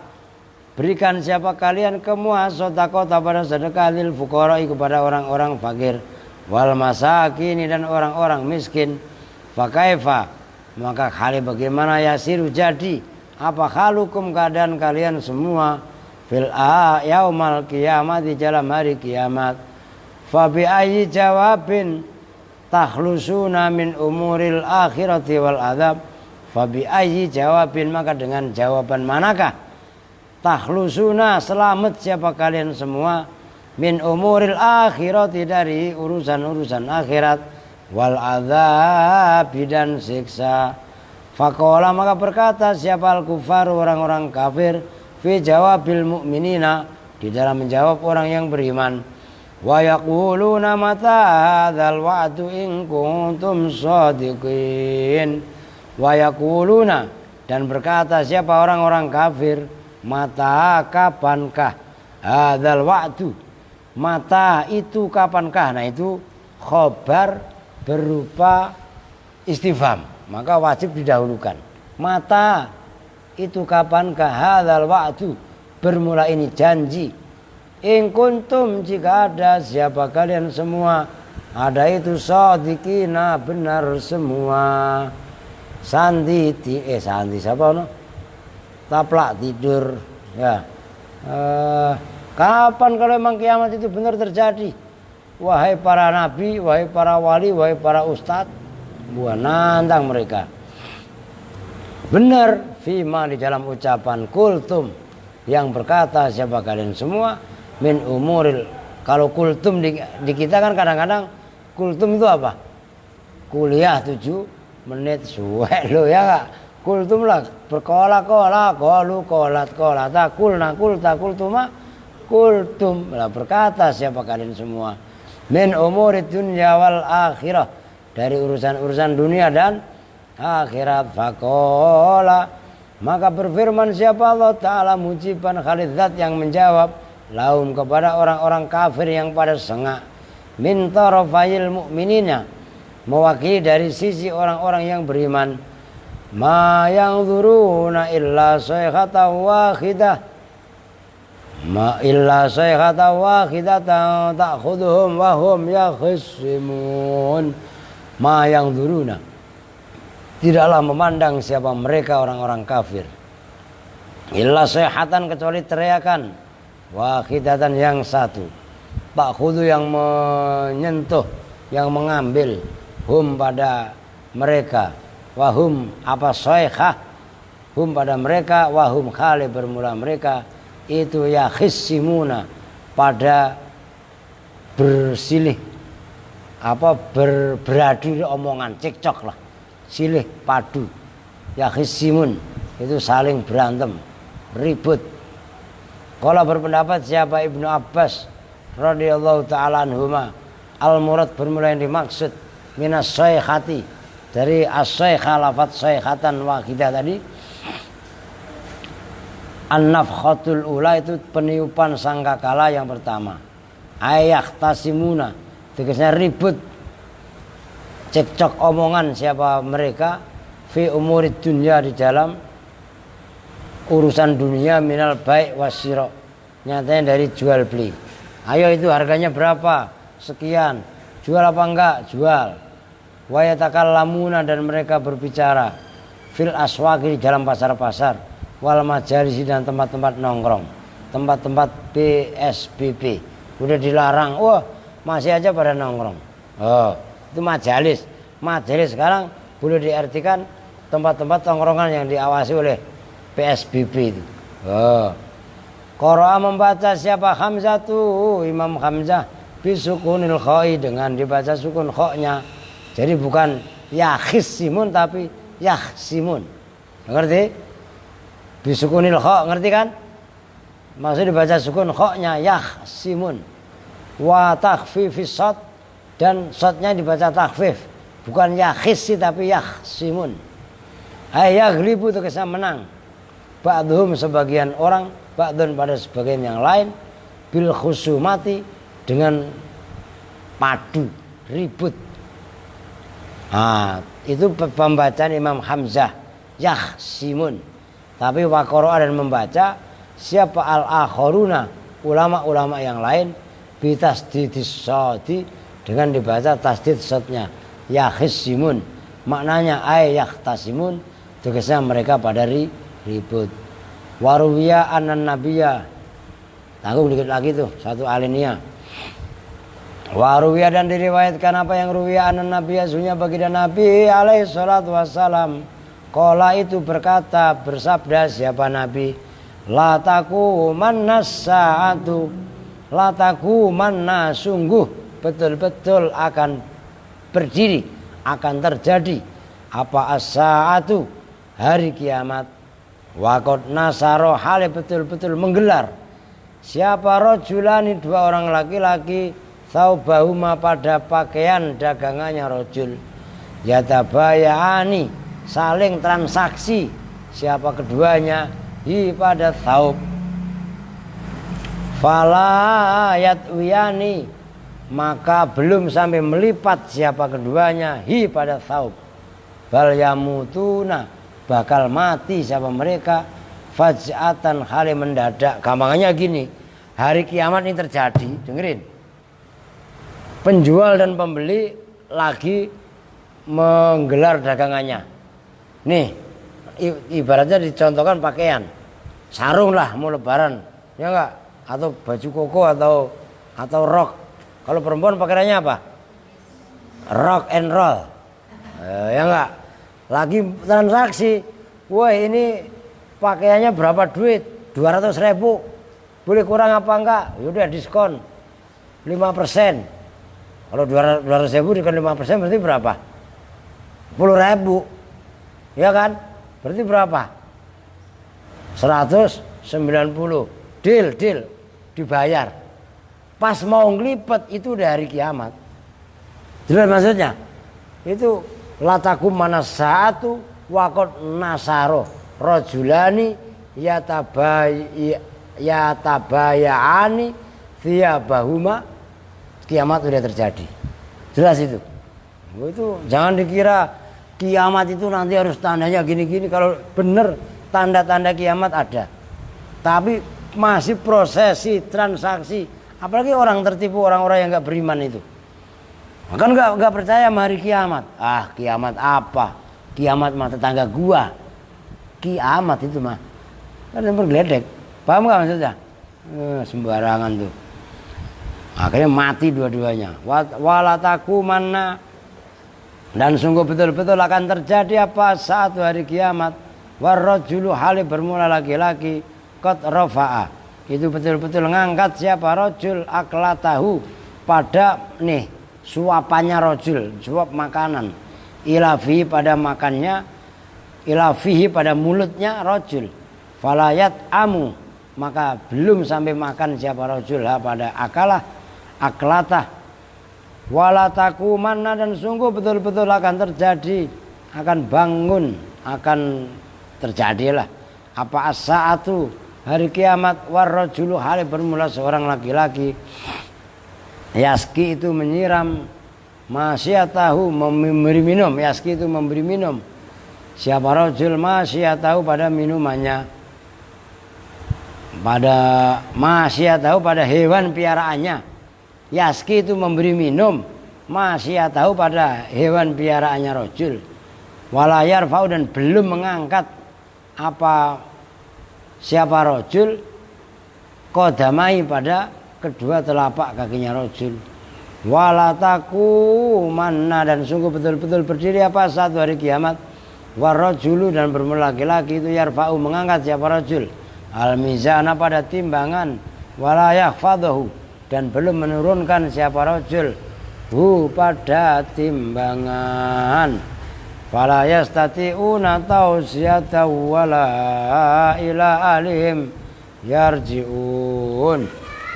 berikan siapa kalian semua sodakota, pada sedekah, lil fuqara'i, kepada orang-orang fakir, wal masakini, dan orang-orang miskin. Fakaifa, maka hal bagaimana yasiru jadi apa halukum, keadaan kalian semua, fil yaumal kiamat, di dalam hari kiamat. Fabi ayyi jawabin takhlusuna min umuril akhirati wal adab. Fabi ayyi jawabin, maka dengan jawaban manakah takhlusuna, selamat siapa kalian semua, min umuril akhirati, dari urusan-urusan akhirat, wal adab, dan siksa. Faqala, maka berkata siapa al kufar, orang-orang kafir, fi jawabil mu'minina, di dalam menjawab orang yang beriman, wa yaquluna mata hadzal wa'du in kuntum shadiqin. Wa yaquluna, dan berkata siapa orang-orang kafir, mata, kapankah, hadzal wa'du, mata itu kapankah. Nah itu khobar berupa istifham, maka wajib didahulukan. Mata itu kapankah, hadzal wa'du, bermula ini janji, in kuntum, jika ada siapa kalian semua, ada itu shadiqina, benar semua. Sandi siapa no? Taplak tidur ya. Kapan kalau memang kiamat itu benar terjadi? Wahai para nabi, wahai para wali, wahai para ustadz, buah nantang mereka. Benar fima, di dalam ucapan kultum, yang berkata siapa kalian semua, min umuril. Kalau kultum di kita kan kadang-kadang kultum itu apa? Kuliah 7 menit suwe lo ya Kak. Kultum lah berkola-kola, kolu kolata, kulna kulta kultuma kultum. Lah berkata siapa kalian semua, min umurid dunya wal akhirah, dari urusan-urusan dunia dan akhirat. Faqala, maka berfirman siapa Allah Ta'ala, mujiban khalidzat, yang menjawab, lahum, kepada orang-orang kafir yang pada sengak, min tarafayil mu'minina, mewakili dari sisi orang-orang yang beriman, ma yanzuruna illa sayhatan wahidah, ma illa sayhatan wahidatan ta'khudhuhum wa hum yakhisimun. Ma yanzuruna, tidaklah memandang siapa mereka orang-orang kafir, illa sayhatan, kecuali teriakan, wahidatan, yang satu, ta'khudhu, yang menyentuh, yang mengambil, hum, pada mereka, wahum, apa sayhah, hum, pada mereka, wahum, khali, bermula mereka itu ya khissimuna, pada bersilih, apa beradu omongan, cekcok lah, silih padu, ya khissimun, itu saling berantem, ribut. Kalau berpendapat siapa Ibnu Abbas radhiyallahu ta'ala anhuma, al murad, bermula yang dimaksud, minas sayhati, dari as-sayha, lafadz sayhatan wahidah tadi, an-nafkhatul ula, itu peniupan sangkakala yang pertama, ayah tasimuna, tegasnya ribut, cekcok omongan siapa mereka, fi umurid dunya, di dalam urusan dunia, minal baik wasyira, nyatanya dari jual beli. Ayo itu harganya berapa, sekian, jual apa enggak, jual. Wa yatakallamuna, dan mereka berbicara, fil aswaqi, di dalam pasar-pasar, wal majalisi, dan tempat-tempat nongkrong, tempat-tempat PSBB udah dilarang, wah masih aja pada nongkrong. Oh, itu majalis. Majalis sekarang boleh diartikan tempat-tempat nongkrongan yang diawasi oleh PSBB itu. Oh. Qara'a, membaca siapa Hamzah tuh, Imam Hamzah, bisukunil kha'i, dengan dibaca sukun kha'nya, Jadi bukan yakhisimun tapi yakhsimun. Ngerti? Bisukunil kha, ngerti kan? Maksud dibaca sukun kha-nya yakhsimun. Wa takhfifis shad, dan shadnya dibaca takhfif. Bukan yakhisi tapi yakhsimun. Yaghlibu itu kesan menang. Ba'dhum sebagian orang, ba'dun pada sebagian yang lain, bil khusumati dengan padu, ribut. Itu pembacaan Imam Hamzah, yakhsimun. Tapi waqara'a dan membaca siapa al-akharuna, ulama-ulama yang lain, bitasdidis shadi, dengan dibaca tasdid shadnya, yakhsimun. Maknanya yahtasimun, tugasnya mereka pada ribut. Waruwiya anan nabiyya, tanggung dikit lagi tuh satu alinea. Waruwiya dan diriwayatkan apa yang ruwiya anan nabiyya, sunya baginda Nabi alaihi salatu wassalam, qala itu berkata, bersabda siapa Nabi, la taqumanna sa'atu, la taqumanna, sungguh betul-betul akan berdiri, akan terjadi apa as-sa'atu, hari kiamat. Waqad nasaro, hal betul-betul menggelar siapa rojulani, dua orang laki-laki, saubahuma pada pakaian dagangannya rojul, yatabayani, saling transaksi siapa keduanya, pada saub, fala yatwiyani, maka belum sampai melipat siapa keduanya pada saub, bal yamutuna, bakal mati siapa mereka, faj'atan, hal mendadak. Gampangannya gini, hari kiamat ini terjadi, dengerin, penjual dan pembeli lagi menggelar dagangannya. Nih, ibaratnya dicontohkan pakaian, sarung lah mau lebaran, ya enggak, atau baju koko atau rok. Kalau perempuan pakaiannya apa? Rock and roll, ya enggak. Lagi transaksi, wah ini pakaiannya berapa duit? 200.000, boleh kurang apa enggak? Yaudah diskon 5%. Kalau 200.000 diskon 5% berarti berapa? 10.000, ya kan? Berarti berapa? 190. Deal, dibayar. Pas mau ngelipet itu udah hari kiamat. Jelas maksudnya? Itu latakum mana satu waqad nasaro rajulani yatabayani thiyabahuma, kiamat sudah terjadi. Jelas itu. Itu jangan dikira kiamat itu nanti harus tandanya gini-gini. Kalau benar tanda-tanda kiamat ada, tapi masih prosesi transaksi. Apalagi orang tertipu, orang-orang yang nggak beriman itu. Kan nggak percaya sama hari kiamat. Kiamat apa? Kiamat mah tetangga gua. Kiamat itu mah kan bergeledek. Paham nggak maksudnya? Sembarangan tuh. Akhirnya mati dua-duanya. Walataku mana, dan sungguh betul-betul akan terjadi apa saat hari kiamat. Warrajulu, hali bermula laki-laki, qad rafa'a, itu betul-betul ngangkat siapa rajul aklatahu, pada nih suapannya rojul, suap makanan, ilafihi pada makannya, ilafihi pada mulutnya rojul, falayat amu, maka belum sampai makan siapa rojul pada akalah aklatah, walataku mana, dan sungguh betul-betul akan terjadi, akan bangun, akan terjadilah apa as-sa'atu, hari kiamat, warrojulu, hal bermula seorang laki-laki, yaski itu menyiram, masyatahu memberi minum, yaski itu memberi minum, siapa rojul masyatahu pada minumannya, pada masyatahu pada hewan piaraannya, yaski itu memberi minum, masyatahu pada hewan piaraannya rojul, walayar fau, dan belum mengangkat apa siapa rojul kodamai pada kedua telapak kakinya rojul, walataku mana, dan sungguh betul-betul berdiri apa satu hari kiamat, warrojulu, dan bermula laki-laki itu yarfa'u mengangkat siapa rojul, al-mizana pada timbangan, walayah fadahu, dan belum menurunkan siapa rojul pada timbangan. Fala yastati'una tausiyata wala ila alihim yarji'un.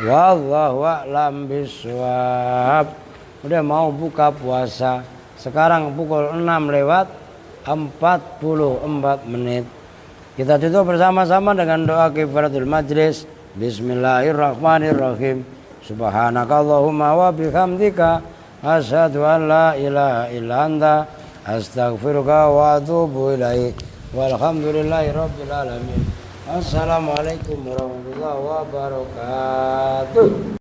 Wallahu a'lam bishawab. Udah mau buka puasa. Sekarang pukul 6:44. Kita tutup bersama-sama dengan doa kifaratul majlis. Bismillahirrahmanirrahim. Subhanakallahumma wa bihamdika asyhadu an la ilaha illa anta astaghfiruka wa atubu ilaik. Walhamdulillahi rabbil alamin. Assalamualaikum warahmatullahi wabarakatuh.